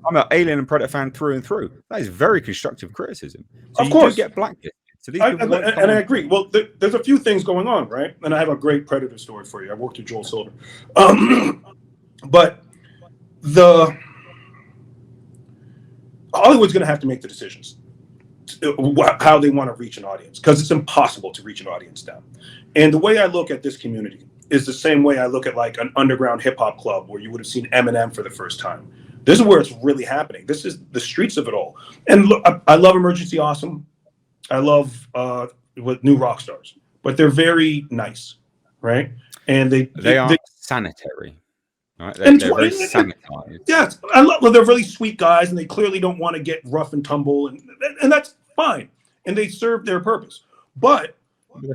I'm an Alien and Predator fan through and through. That is very constructive criticism. So of you do course. get blacklisted. So these people won't come And I on. agree. Well, there's a few things going on, right? And I have a great Predator story for you. I worked with Joel Silver. But the Hollywood's going to have to make the decisions how they want to reach an audience, because it's impossible to reach an audience now. And the way I look at this community is the same way I look at like an underground hip hop club where you would have seen Eminem for the first time. This is where it's really happening. This is the streets of it all. And look, I love Emergency Awesome. I love with New rock stars, but they're very nice, right? And They are sanitary. Right? and They're very sanitized. yes, I love. Well, they're really sweet guys, and they clearly don't want to get rough and tumble, and that's fine. And they serve their purpose. But we're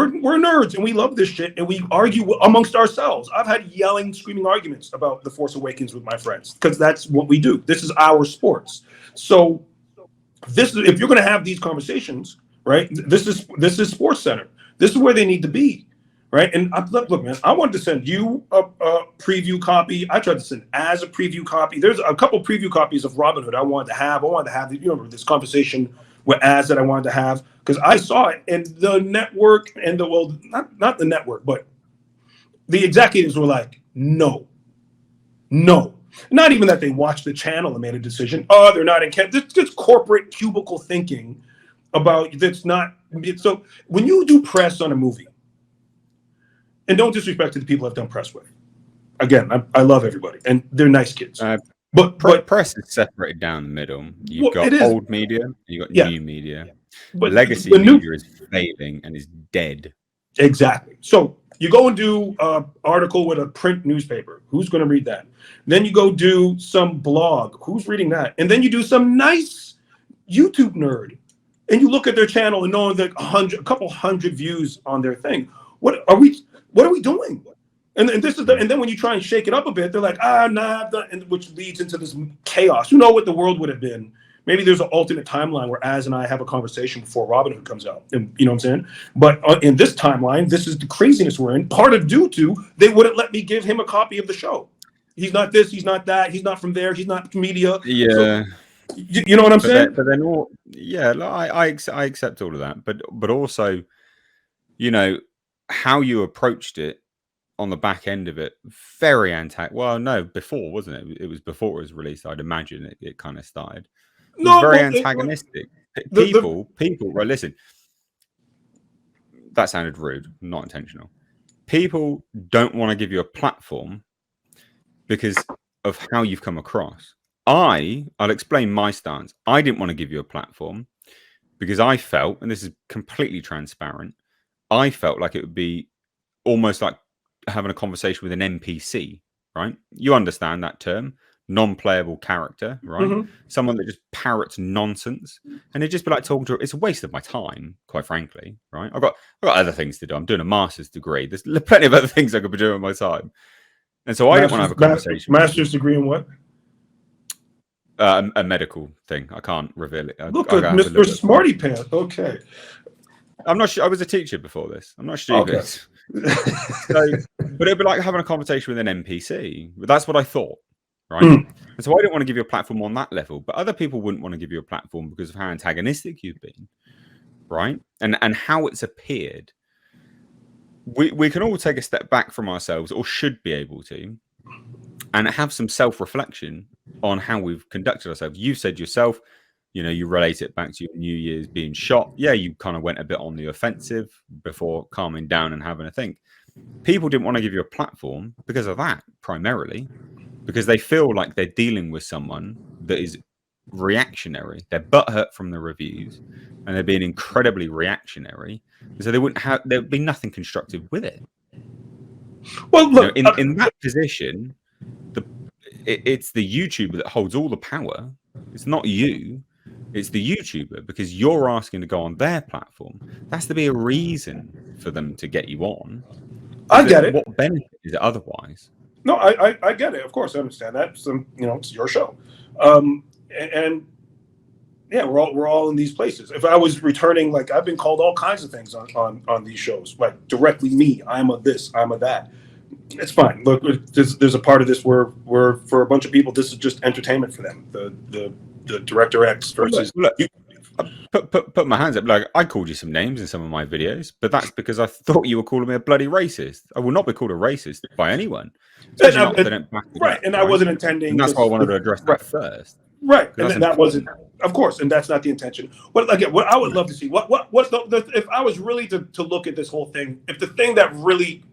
nerds, and we love this shit, and we argue amongst ourselves. I've had yelling, screaming arguments about The Force Awakens with my friends because that's what we do. This is our sports. So this is, if you're going to have these conversations, right? This is Sports Center. This is where they need to be, right? And look, man, I wanted to send you a preview copy. I tried to send as a preview copy. There's a couple preview copies of Robin Hood I wanted to have. This conversation with Az that I wanted to have because I saw it, and the network and not the network, but the executives were like, no. Not even that they watched the channel and made a decision. Oh, they're not in Kent. This corporate cubicle thinking about that's not. So when you do press on a movie, and don't disrespect to the people I've done press with. Again, I love everybody, and they're nice kids. But press is separated down the middle. You've got old media, you've got new media. But legacy media is failing and is dead. Exactly. So you go and do an article with a print newspaper. Who's going to read that? Then you go do some blog. Who's reading that? And then you do some nice YouTube nerd, and you look at their channel and know that a couple hundred views on their thing. What are we doing? And this is and then when you try and shake it up a bit, they're like, which leads into this chaos. You know what the world would have been. Maybe there's an alternate timeline where Az and I have a conversation before Robin Hood comes out. And you know what I'm saying? But in this timeline, this is the craziness we're in. Part of due to they wouldn't let me give him a copy of the show. He's not this, he's not that, he's not from there, he's not media. Yeah. So, you know what I'm saying? But then I accept all of that. But also, how you approached it on the back end of it, very well, no, before, wasn't it? It was before it was released, I'd imagine it kind of started. It was very antagonistic. People, right, listen, that sounded rude, not intentional. People don't want to give you a platform because of how you've come across. I'll explain my stance. I didn't want to give you a platform because I felt, and this is completely transparent, I felt like it would be almost like having a conversation with an NPC, right? You understand that term, non-playable character, right? Mm-hmm. Someone that just parrots nonsense, and it'd just be like talking to. It's a waste of my time, quite frankly, right? I've got other things to do. I'm doing a master's degree. There's plenty of other things I could be doing with my time, and so I didn't want to have a conversation. Master's degree in what? A medical thing. I can't reveal it. Look at Mr. Smarty Pants. Okay. I'm not sure. I was a teacher before this. I'm not stupid. Okay. But it'd be like having a conversation with an NPC. That's what I thought, right? And so I didn't want to give you a platform on that level, but other people wouldn't want to give you a platform because of how antagonistic you've been, right? And how it's appeared. We can all take a step back from ourselves, or should be able to, and have some self-reflection on how we've conducted ourselves. You said yourself, you relate it back to your New Year's being shot. Yeah, you kind of went a bit on the offensive before calming down and having a think. People didn't want to give you a platform because of that, primarily. because they feel like they're dealing with someone that is reactionary. They're butthurt from the reviews, and they're being incredibly reactionary. So there'd be nothing constructive with it. Well, look, in that position, it's the YouTuber that holds all the power. It's not you. It's the YouTuber, because you're asking to go on their platform. That's to be a reason for them to get you on. I get it. What benefit is it otherwise? No, I get it. Of course, I understand that. It's your show, and yeah, we're all in these places. If I was returning, like, I've been called all kinds of things on these shows, like directly me. I'm a this, I'm a that. It's fine. Look, there's a part of this where for a bunch of people, this is just entertainment for them. The Director X versus. Look, put my hands up. Like, I called you some names in some of my videos, but that's because I thought you were calling me a bloody racist. I will not be called a racist by anyone. Right, and I wasn't intending. And that's why I wanted to address that first. Right, and that wasn't, of course, and that's not the intention. But again, what I would love to see, what's if I was really to look at this whole thing, if the thing that really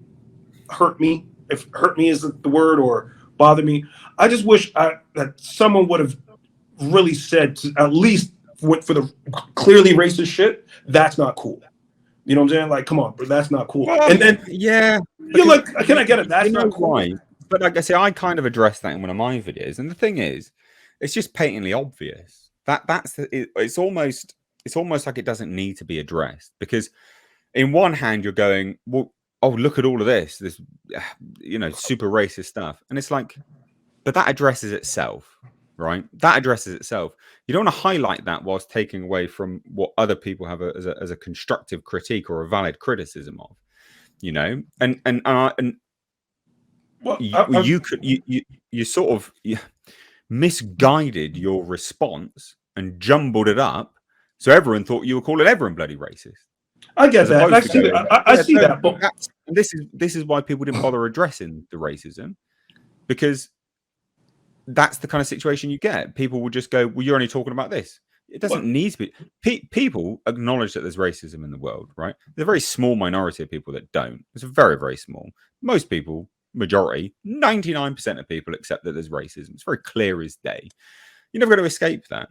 hurt me, if hurt me is the word, or bothered me, I just wish that someone would have really said, at least for the clearly racist shit, that's not cool. You know what I'm saying? Like, come on, but that's not cool. Well, and then you're like, can I get it? That's not cool. Why? But like I say, I kind of addressed that in one of my videos, and the thing is, it's just patently obvious it's almost like it doesn't need to be addressed, because in one hand you're going, well, oh, look at all of this super racist stuff, and it's like, but that addresses itself, right? That addresses itself. You don't want to highlight that whilst taking away from what other people have as a constructive critique or a valid criticism of, and well, you sort of misguided your response and jumbled it up, so everyone thought you were calling everyone bloody racist. I get that. I see that. But this is why people didn't bother addressing the racism, because that's the kind of situation you get. People will just go, well, you're only talking about this. It doesn't need to be. People acknowledge that there's racism in the world, right? There's a very small minority of people that don't. It's very, very small. Most people, majority, 99% of people accept that there's racism. It's very clear as day. You're never going to escape that.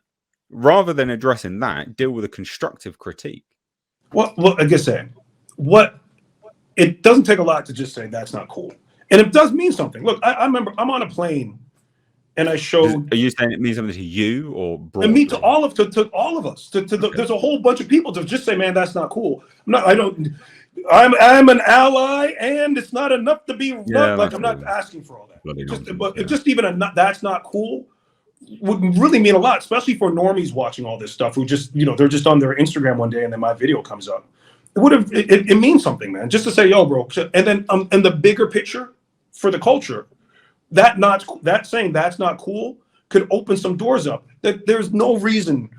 Rather than addressing that, deal with a constructive critique. Well, like I said, it doesn't take a lot to just say that's not cool. And it does mean something. Look, I remember I'm on a plane and I showed. Are you saying it means something to you or broadly? And me to all of us. There's a whole bunch of people to just say, man, that's not cool. I'm an ally, and it's not enough to be like, I'm not asking for all that. Just even that's not cool would really mean a lot, especially for normies watching all this stuff who just, they're just on their Instagram one day and then my video comes up. It means something, man. Just to say, yo, bro. And then in the bigger picture for the culture, that saying that's not cool could open some doors up. That there's no reason.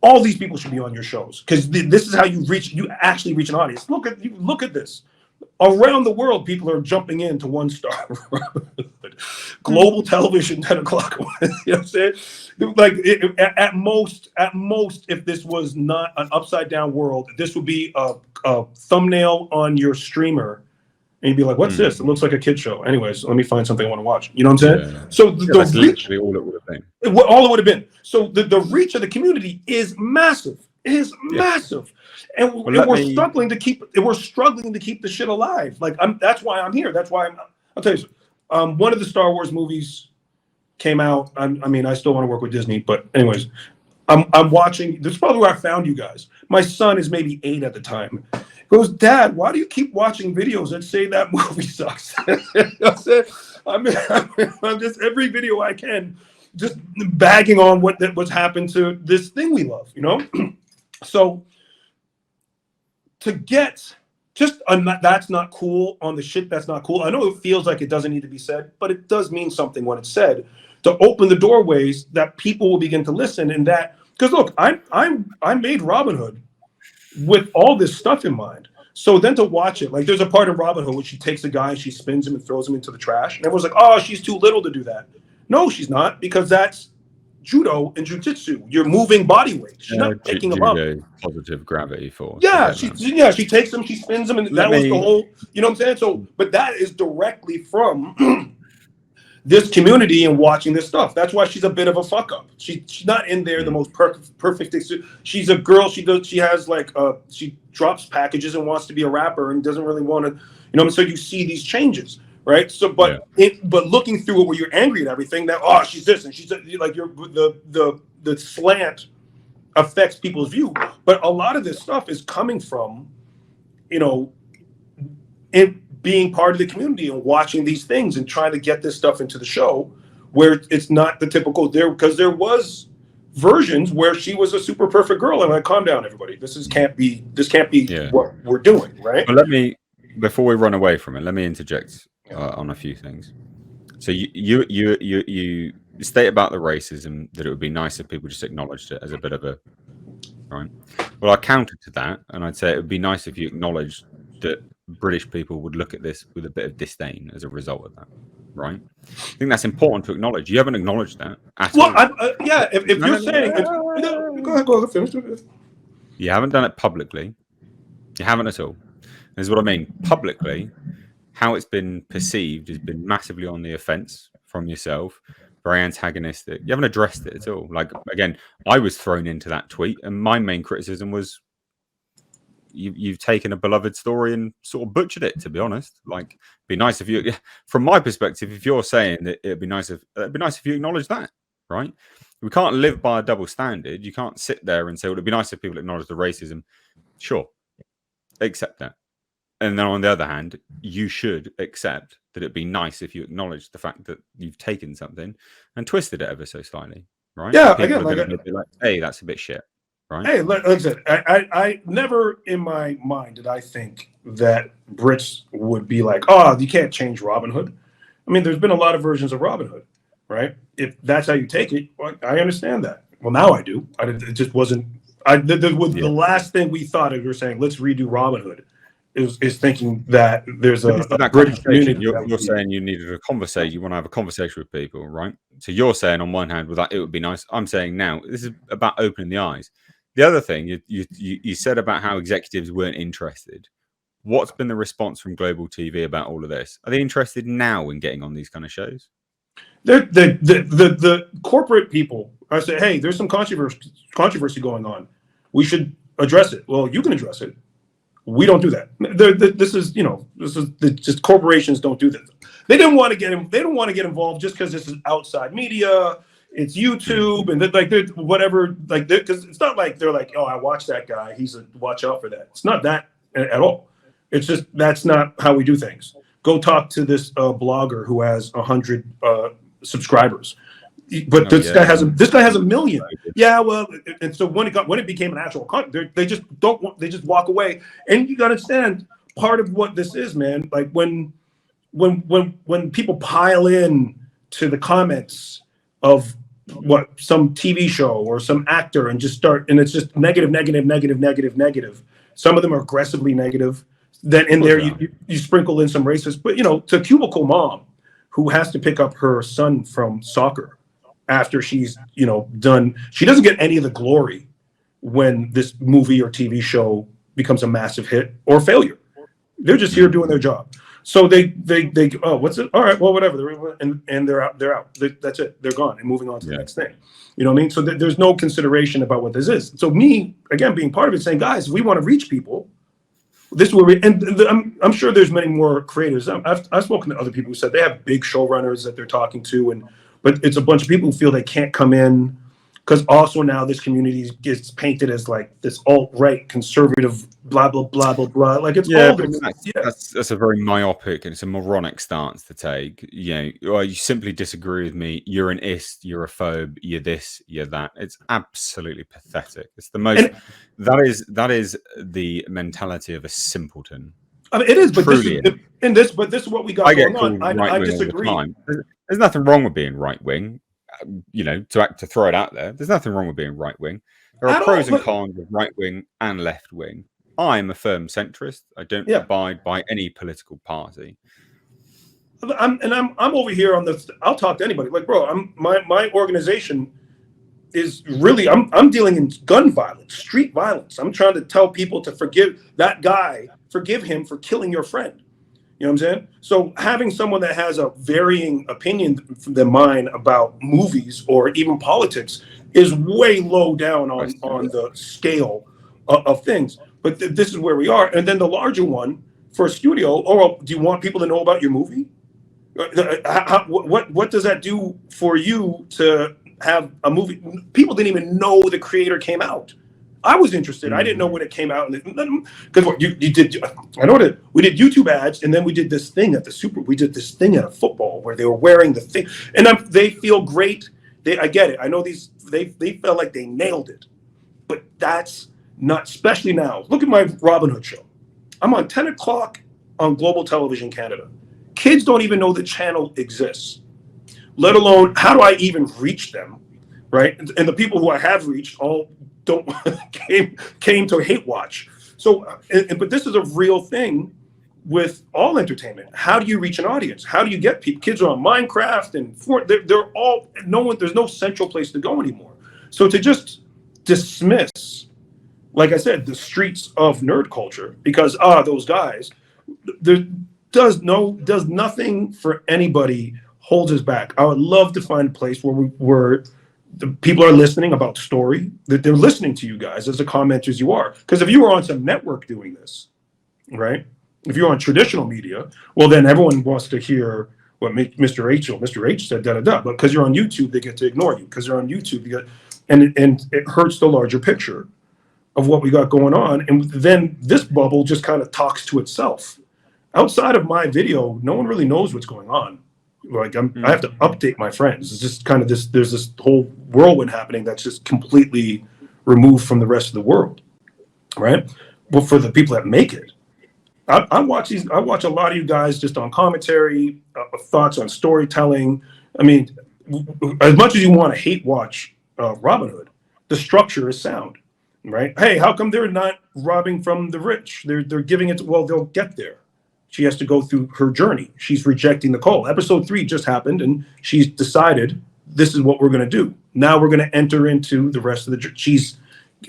All these people should be on your shows, because this is how you actually reach an audience. Look at this. Around the world, people are jumping into One Star. Global television, 10 o'clock. You know what I'm saying? Like, at most, if this was not an upside down world, this would be a thumbnail on your streamer. And you'd be like, what's this? It looks like a kid show. Anyways, let me find something I want to watch. You know what I'm saying? Yeah. So that's literally all it would have been. All it would have been. So the reach of the community is massive. Massive. And we're struggling to keep the shit alive. Like, that's why I'm here. That's why I'll tell you something. One of the Star Wars movies came out. I still want to work with Disney, but anyways, I'm watching. This is probably where I found you guys. My son is maybe 8 at the time. He goes, Dad, why do you keep watching videos that say that movie sucks? I'm just every video I can, just bagging on what's happened to this thing we love, So to get just that's not cool on the shit that's not cool. I know it feels like it doesn't need to be said, but it does mean something when it's said, to open the doorways that people will begin to listen. And that, because look, I made Robin Hood with all this stuff in mind. So then to watch it, like, there's a part in Robin Hood where she takes a guy and she spins him and throws him into the trash. And everyone's like, oh, she's too little to do that. No, she's not, because that's judo and jujitsu. You're moving body weight. She's not picking them up. Judo positive gravity force. I Yeah, get that. she takes them, she spins them, and Let that was the me. whole. You know what I'm saying? So, but that is directly from this community and watching this stuff. That's why she's a bit of a fuck up. She's not in there the most perfect. She's a girl. She has like she drops packages and wants to be a rapper and doesn't really want to. So you see these changes, right? So, but looking through it where you're angry at everything, that she's this and she's like you're the slant affects people's view. But a lot of this stuff is coming from, it being part of the community and watching these things and trying to get this stuff into the show where it's not the typical because there was versions where she was a super perfect girl and like, calm down, everybody. This can't be what we're doing, right? But before we run away from it, let me interject on a few things. So you state about the racism that it would be nice if people just acknowledged it as a bit of a right. Well, I counter to that, and I'd say it would be nice if you acknowledged that British people would look at this with a bit of disdain as a result of that, right? I think that's important to acknowledge. You haven't acknowledged that at all. If you're saying, go ahead, finish. You haven't done it publicly. You haven't at all. This is what I mean. Publicly, how it's been perceived has been massively on the offence from yourself, very antagonistic. You haven't addressed it at all. Like, again, I was thrown into that tweet, and my main criticism was you've taken a beloved story and sort of butchered it, to be honest. Like, it'd be nice if you, from my perspective, if you're saying that it'd be nice if you acknowledge that, right? We can't live by a double standard. You can't sit there and say, well, it'd be nice if people acknowledge the racism. Sure, accept that. And then on the other hand, you should accept that it'd be nice if you acknowledge the fact that you've taken something and twisted it ever so slightly, right? Yeah, people are going to be like, hey, that's a bit shit. Right? Hey, like I said, I never in my mind did I think that Brits would be like, you can't change Robin Hood. I mean, there's been a lot of versions of Robin Hood, right? If that's how you take it, well, I understand that. Well, now I do. It just wasn't. The last thing we thought we were saying, let's redo Robin Hood, is thinking that there's a British community. You're saying you needed a conversation. You want to have a conversation with people, right? So you're saying on one hand, it would be nice. I'm saying now, this is about opening the eyes. The other thing you said about how executives weren't interested. What's been the response from global TV about all of this? Are they interested now in getting on these kind of shows? The corporate people are saying, hey, there's some controversy going on. We should address it. Well, you can address it. We don't do that. This is just corporations don't do this. They don't want to get involved just because this is outside media. It's YouTube and whatever. Because it's not like they're like, I watch that guy. Watch out for that. It's not that at all. It's just that's not how we do things. Go talk to this blogger who has 100 subscribers. But this guy has a million. Yeah, well, and so when it became an actual content, they just walk away. And you got to understand, part of what this is, man. Like when people pile in to the comments of what some TV show or some actor and just start, and it's just negative. Some of them are aggressively negative. Then in there you sprinkle in some racist, but to cubicle mom who has to pick up her son from soccer after she's done, she doesn't get any of the glory when this movie or TV show becomes a massive hit or failure. They're just here doing their job. So they what's it? All right, well, whatever. And they're out. That's it. They're gone and moving on to the next thing. You know what I mean? So there's no consideration about what this is. So me, again, being part of it, saying, guys, we want to reach people. This is where I'm sure there's many more creators. I've spoken to other people who said they have big showrunners that they're talking to, but it's a bunch of people who feel they can't come in because also now this community gets painted as like this alt-right conservative blah blah blah blah blah. Like it's that's a very myopic and it's a moronic stance to take. You simply disagree with me. You're an ist. You're a phobe. You're this. You're that. It's absolutely pathetic. It's the most. That is the mentality of a simpleton. I mean, it is, but this is what we got going on. I disagree. There's nothing wrong with being right wing. To throw it out there, there's nothing wrong with being right wing. There are pros and cons of right wing and left wing. I'm a firm centrist. I don't abide by any political party. I'm over here on this. I'll talk to anybody. Like, bro, my organization is really, I'm dealing in gun violence, street violence. I'm trying to tell people to forgive that guy, forgive him for killing your friend. You know what I'm saying? So having someone that has a varying opinion than mine about movies or even politics is way low down on the scale of things. But this is where we are. And then the larger one for a studio, oh, do you want people to know about your movie? What does that do for you to have a movie? People didn't even know the creator came out. I was interested. I didn't know when it came out, because what you did. I know that we did YouTube ads, and then we did this thing at the Super. We did this thing at a football where they were wearing the thing, and they feel great. I get it. I know these. They felt like they nailed it, but that's not. Especially now. Look at my Robin Hood show. I'm on 10 o'clock on Global Television Canada. Kids don't even know the channel exists, let alone how do I even reach them, right? And the people who I have reached all don't came to hate watch. So, but this is a real thing with all entertainment. How do you reach an audience? How do you get people? Kids are on Minecraft and they're all no one. There's no central place to go anymore. So to just dismiss, like I said, the streets of nerd culture because those guys, there does nothing for anybody, holds us back. I would love to find a place where the people are listening about story, that they're listening to you guys as a comment as you are. Because if you were on some network doing this, right? If you're on traditional media, well, then everyone wants to hear what Mr. H said, da da da. But because you're on YouTube, they get to ignore you. Because you're on YouTube, and it hurts the larger picture of what we got going on. And then this bubble just kind of talks to itself. Outside of my video, no one really knows what's going on. Like I have to update my friends. It's just kind of this. There's this whole whirlwind happening that's just completely removed from the rest of the world, right? But for the people that make it, I watch these. I watch a lot of you guys just on commentary, thoughts on storytelling. I mean, as much as you want to hate watch Robin Hood, the structure is sound, right? Hey, how come they're not robbing from the rich? They're giving it. Well, they'll get there. She has to go through her journey. She's rejecting the call. Episode 3 just happened, and she's decided this is what we're going to do. Now we're going to enter into the rest of she's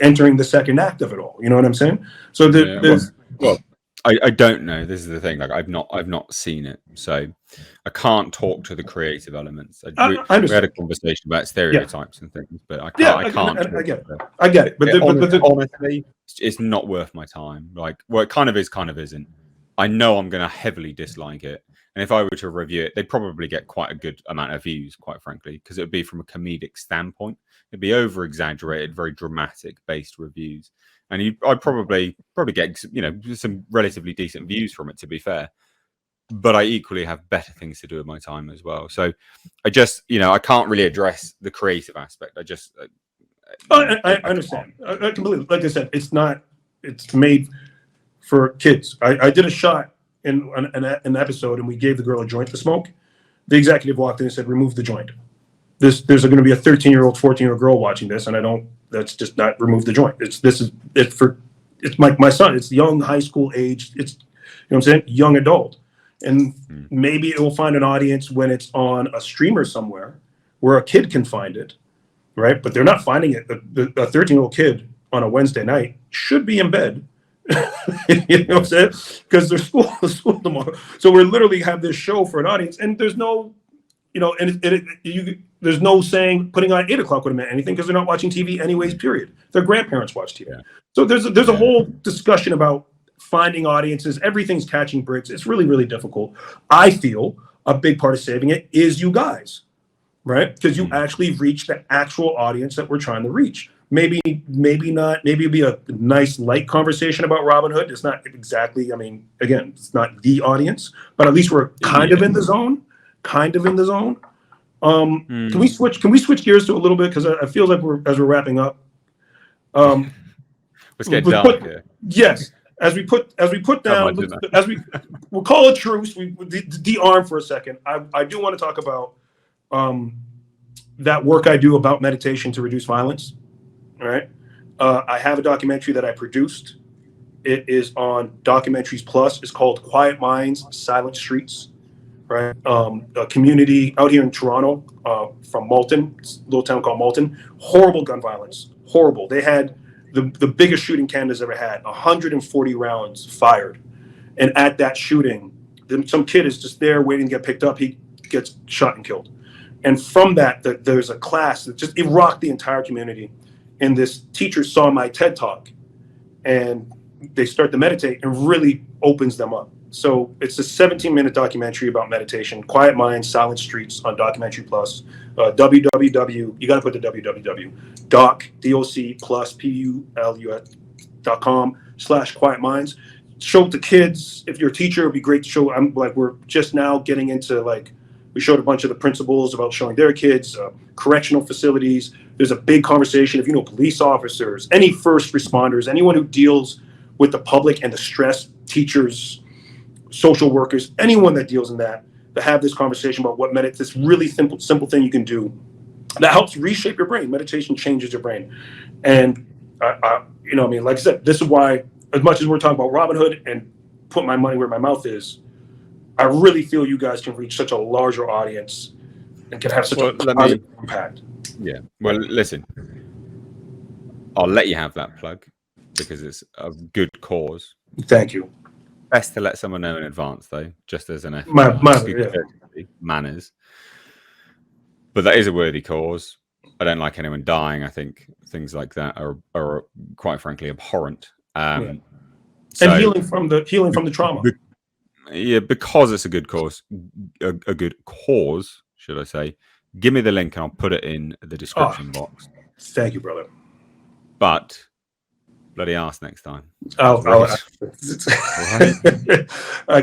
entering the second act of it all. You know what I'm saying? So I don't know. This is the thing. Like I've not seen it, so I can't talk to the creative elements. We had a conversation about stereotypes and things, but I can't. I get it. But honestly, it's not worth my time. Like, well, it kind of is, kind of isn't. I know I'm going to heavily dislike it. And if I were to review it, they'd probably get quite a good amount of views, quite frankly, because it would be from a comedic standpoint. It'd be over-exaggerated, very dramatic-based reviews. And I'd probably get, some relatively decent views from it, to be fair. But I equally have better things to do with my time as well. So I just, I can't really address the creative aspect. I just... I understand. I completely, like I said, it's made... for kids. I did a shot in an episode, and we gave the girl a joint to smoke. The executive walked in and said, "Remove the joint." There's going to be a 13-year-old, 14-year-old girl watching this, and that's just not remove the joint. It's my son. It's young high school age. It's, what I'm saying, young adult, and maybe it will find an audience when it's on a streamer somewhere where a kid can find it, right? But they're not finding it. A 13-year-old kid on a Wednesday night should be in bed. You know what I'm saying? Because there's school tomorrow. So we literally have this show for an audience, and there's no, there's no saying putting on 8 o'clock would have meant anything because they're not watching TV anyways. Period. Their grandparents watch TV. Yeah. So there's a whole discussion about finding audiences. Everything's catching bricks. It's really, really difficult. I feel a big part of saving it is you guys, right? Because you actually reach the actual audience that we're trying to reach. Maybe not. Maybe it'd be a nice light conversation about Robin Hood. It's not exactly. I mean, again, it's not the audience, but at least we're kind of in the zone. Can we switch? Can we switch gears to a little bit, because I feel like as we're wrapping up. Let's get dark here. Yes, as we put down, we'll call a truce. We de-arm for a second. I do want to talk about that work I do about meditation to reduce violence. All right. I have a documentary that I produced. It is on Documentaries Plus. It's called Quiet Minds, Silent Streets. right? A community out here in Toronto, from Malton, little town called Malton. Horrible gun violence, horrible. They had the biggest shooting Canada's ever had, 140 rounds fired. And at that shooting, some kid is just there waiting to get picked up. He gets shot and killed. And from that, there's a class that just, it rocked the entire community. And this teacher saw my TED Talk, and they start to meditate, and really opens them up. So it's a 17-minute documentary about meditation, quiet minds, silent streets, on Documentary Plus. www, you got to put the www, doc plus plus.com/quiet minds. Show it to kids. If you're a teacher, it'd be great to show. I'm like, we're just now getting into, like, we showed a bunch of the principals about showing their kids, correctional facilities. There's a big conversation. If you know police officers, any first responders, anyone who deals with the public and the stress, teachers, social workers, anyone that deals in that, to have this conversation about what this really simple thing you can do that helps reshape your brain. Meditation changes your brain. And you know, I mean, like I said, this is why, as much as we're talking about Robin Hood and put my money where my mouth is, I really feel you guys can reach such a larger audience and can have such a positive impact. Yeah. Well, listen, I'll let you have that plug because it's a good cause. Thank you. Best to let someone know in advance, though, just as an manners. But that is a worthy cause. I don't like anyone dying. I think things like that are quite frankly abhorrent. And healing from the trauma. Yeah, because it's a good cause, a good cause, should I say? Give me the link and I'll put it in the description box. Thank you, brother. But bloody ass next time. I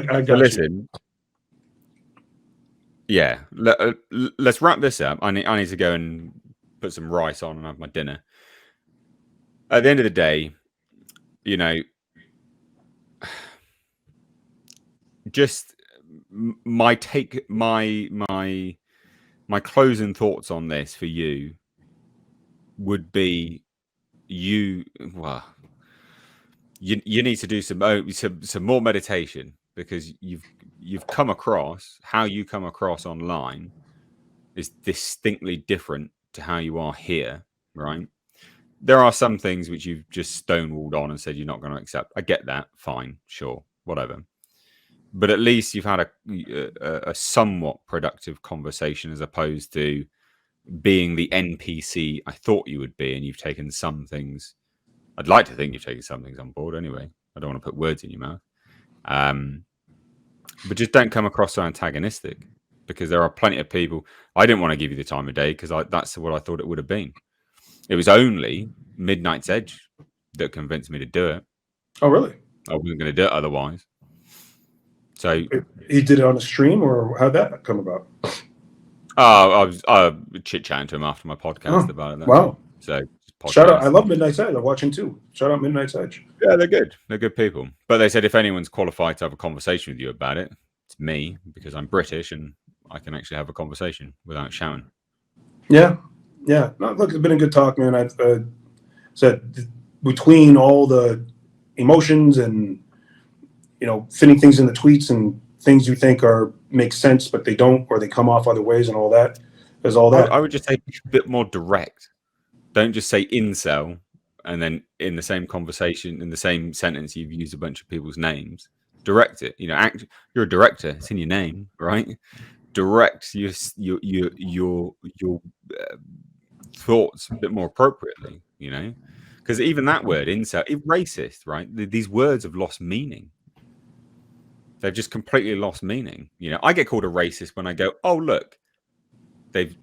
got listen. Yeah, let's wrap this up. I need to go and put some rice on and have my dinner. At the end of the day, you know, just my take, my closing thoughts on this for you would be, you need to do some more meditation, because you've come across, how you come across online is distinctly different to how you are here, right? There are some things which you've just stonewalled on and said you're not going to accept. I get that. Fine, sure, whatever. But at least you've had a somewhat productive conversation, as opposed to being the NPC I thought you would be, and you've taken some things. I'd like to think you've taken some things on board anyway. I don't want to put words in your mouth. But just don't come across so antagonistic, because there are plenty of people. I didn't want to give you the time of day because that's what I thought it would have been. It was only Midnight's Edge that convinced me to do it. Oh, really? I wasn't going to do it otherwise. So he did it on a stream, or how'd that come about? I was chit-chatting to him after my podcast about it. Wow. So shout out. I love Midnight's Edge. I'm watching too. Shout out Midnight's Edge. Yeah, they're good. They're good people. But they said if anyone's qualified to have a conversation with you about it, it's me, because I'm British and I can actually have a conversation without shouting. Yeah. Yeah. No, look, it's been a good talk, man. I've said, between all the emotions and, you know, fitting things in the tweets and things you think make sense, but they don't, or they come off other ways and all that. There's all that. I would just say a bit more direct. Don't just say incel and then in the same conversation, in the same sentence, you've used a bunch of people's names. Direct it. You know, you're a director. It's in your name, right? Direct your thoughts a bit more appropriately. You know, because even that word incel, racist, right? These words have lost meaning. They've just completely lost meaning. You know, I get called a racist when I go, oh, look, they've,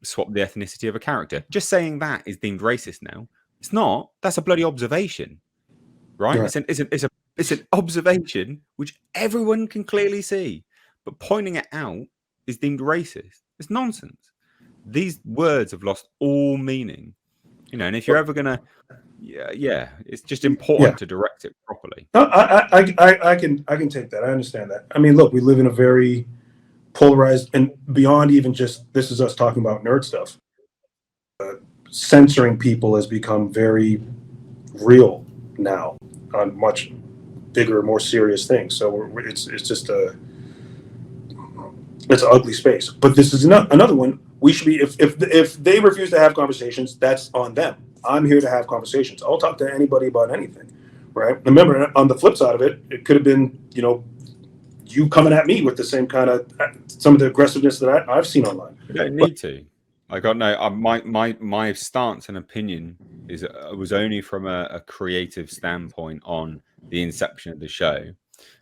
swapped the ethnicity of a character. Just saying that is deemed racist now. It's not. That's a bloody observation, right? It's an observation which everyone can clearly see. But pointing it out is deemed racist. It's nonsense. These words have lost all meaning. You know, and if you're ever going to, it's just important to direct it properly. No, I can take that. I understand that. I mean, look, we live in a very polarized, and beyond even just, this is us talking about nerd stuff. Censoring people has become very real now on much bigger, more serious things. So it's just It's an ugly space. But this is another one. We should be if they refuse to have conversations, that's on them. I'm here to have conversations. I'll talk to anybody about anything, right? Remember, on the flip side of it, it could have been you coming at me with the same kind of some of the aggressiveness that I've seen online. You don't need to. I got no. My stance and opinion is was only from a creative standpoint on the inception of the show,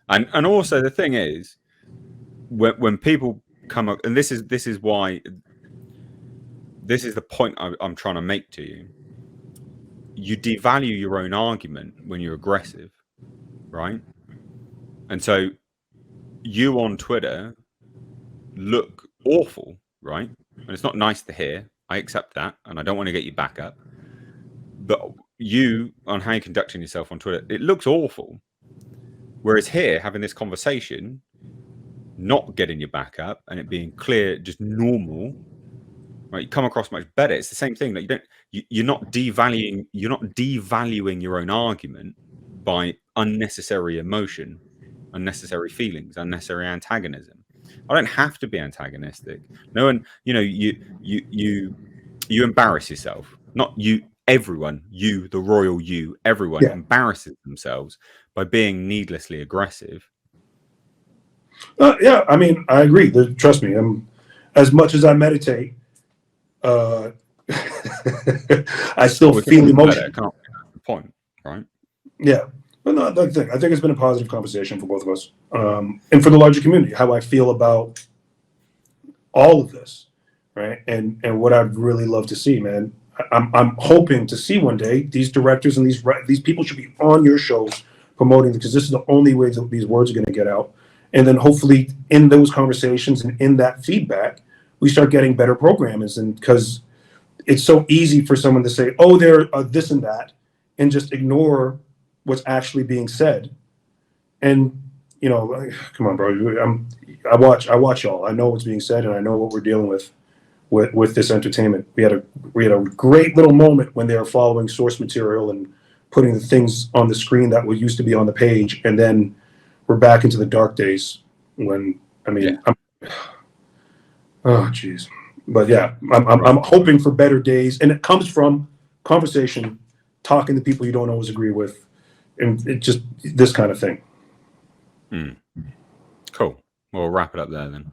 and also the thing is, when people come up, and this is why this is the point I'm trying to make to you. You devalue your own argument when you're aggressive, right? And so you on Twitter look awful, right? And it's not nice to hear. I accept that, and I don't want to get you back up. But you, on how you're conducting yourself on Twitter, it looks awful. Whereas here, having this conversation, not getting your back up, and it being clear, just normal, right? You come across much better. It's the same thing that you're not devaluing your own argument by unnecessary emotion, unnecessary feelings, unnecessary antagonism. I don't have to be antagonistic. No one, you embarrass yourself. Not you, everyone, you, the royal you, everyone embarrasses themselves by being needlessly aggressive. Yeah, I mean, I agree. Trust me, as much as I meditate, I still feel emotion. Can't be the point, right? Yeah. But no, that's the thing. I think it's been a positive conversation for both of us, and for the larger community. How I feel about all of this, right? And what I'd really love to see, man. I'm hoping to see one day these directors and these people should be on your shows promoting, because this is the only way that these words are going to get out. And then hopefully in those conversations and in that feedback, we start getting better programmers. And because it's so easy for someone to say, "Oh, they're this and that," and just ignore what's actually being said. And like, come on, bro. I watch y'all. I know what's being said, and I know what we're dealing with this entertainment. We had a great little moment when they were following source material and putting the things on the screen that used to be on the page, and then we're back into the dark days when oh jeez. But yeah, I'm hoping for better days, and it comes from conversation, talking to people you don't always agree with, and it just this kind of thing. Cool. We'll wrap it up there then.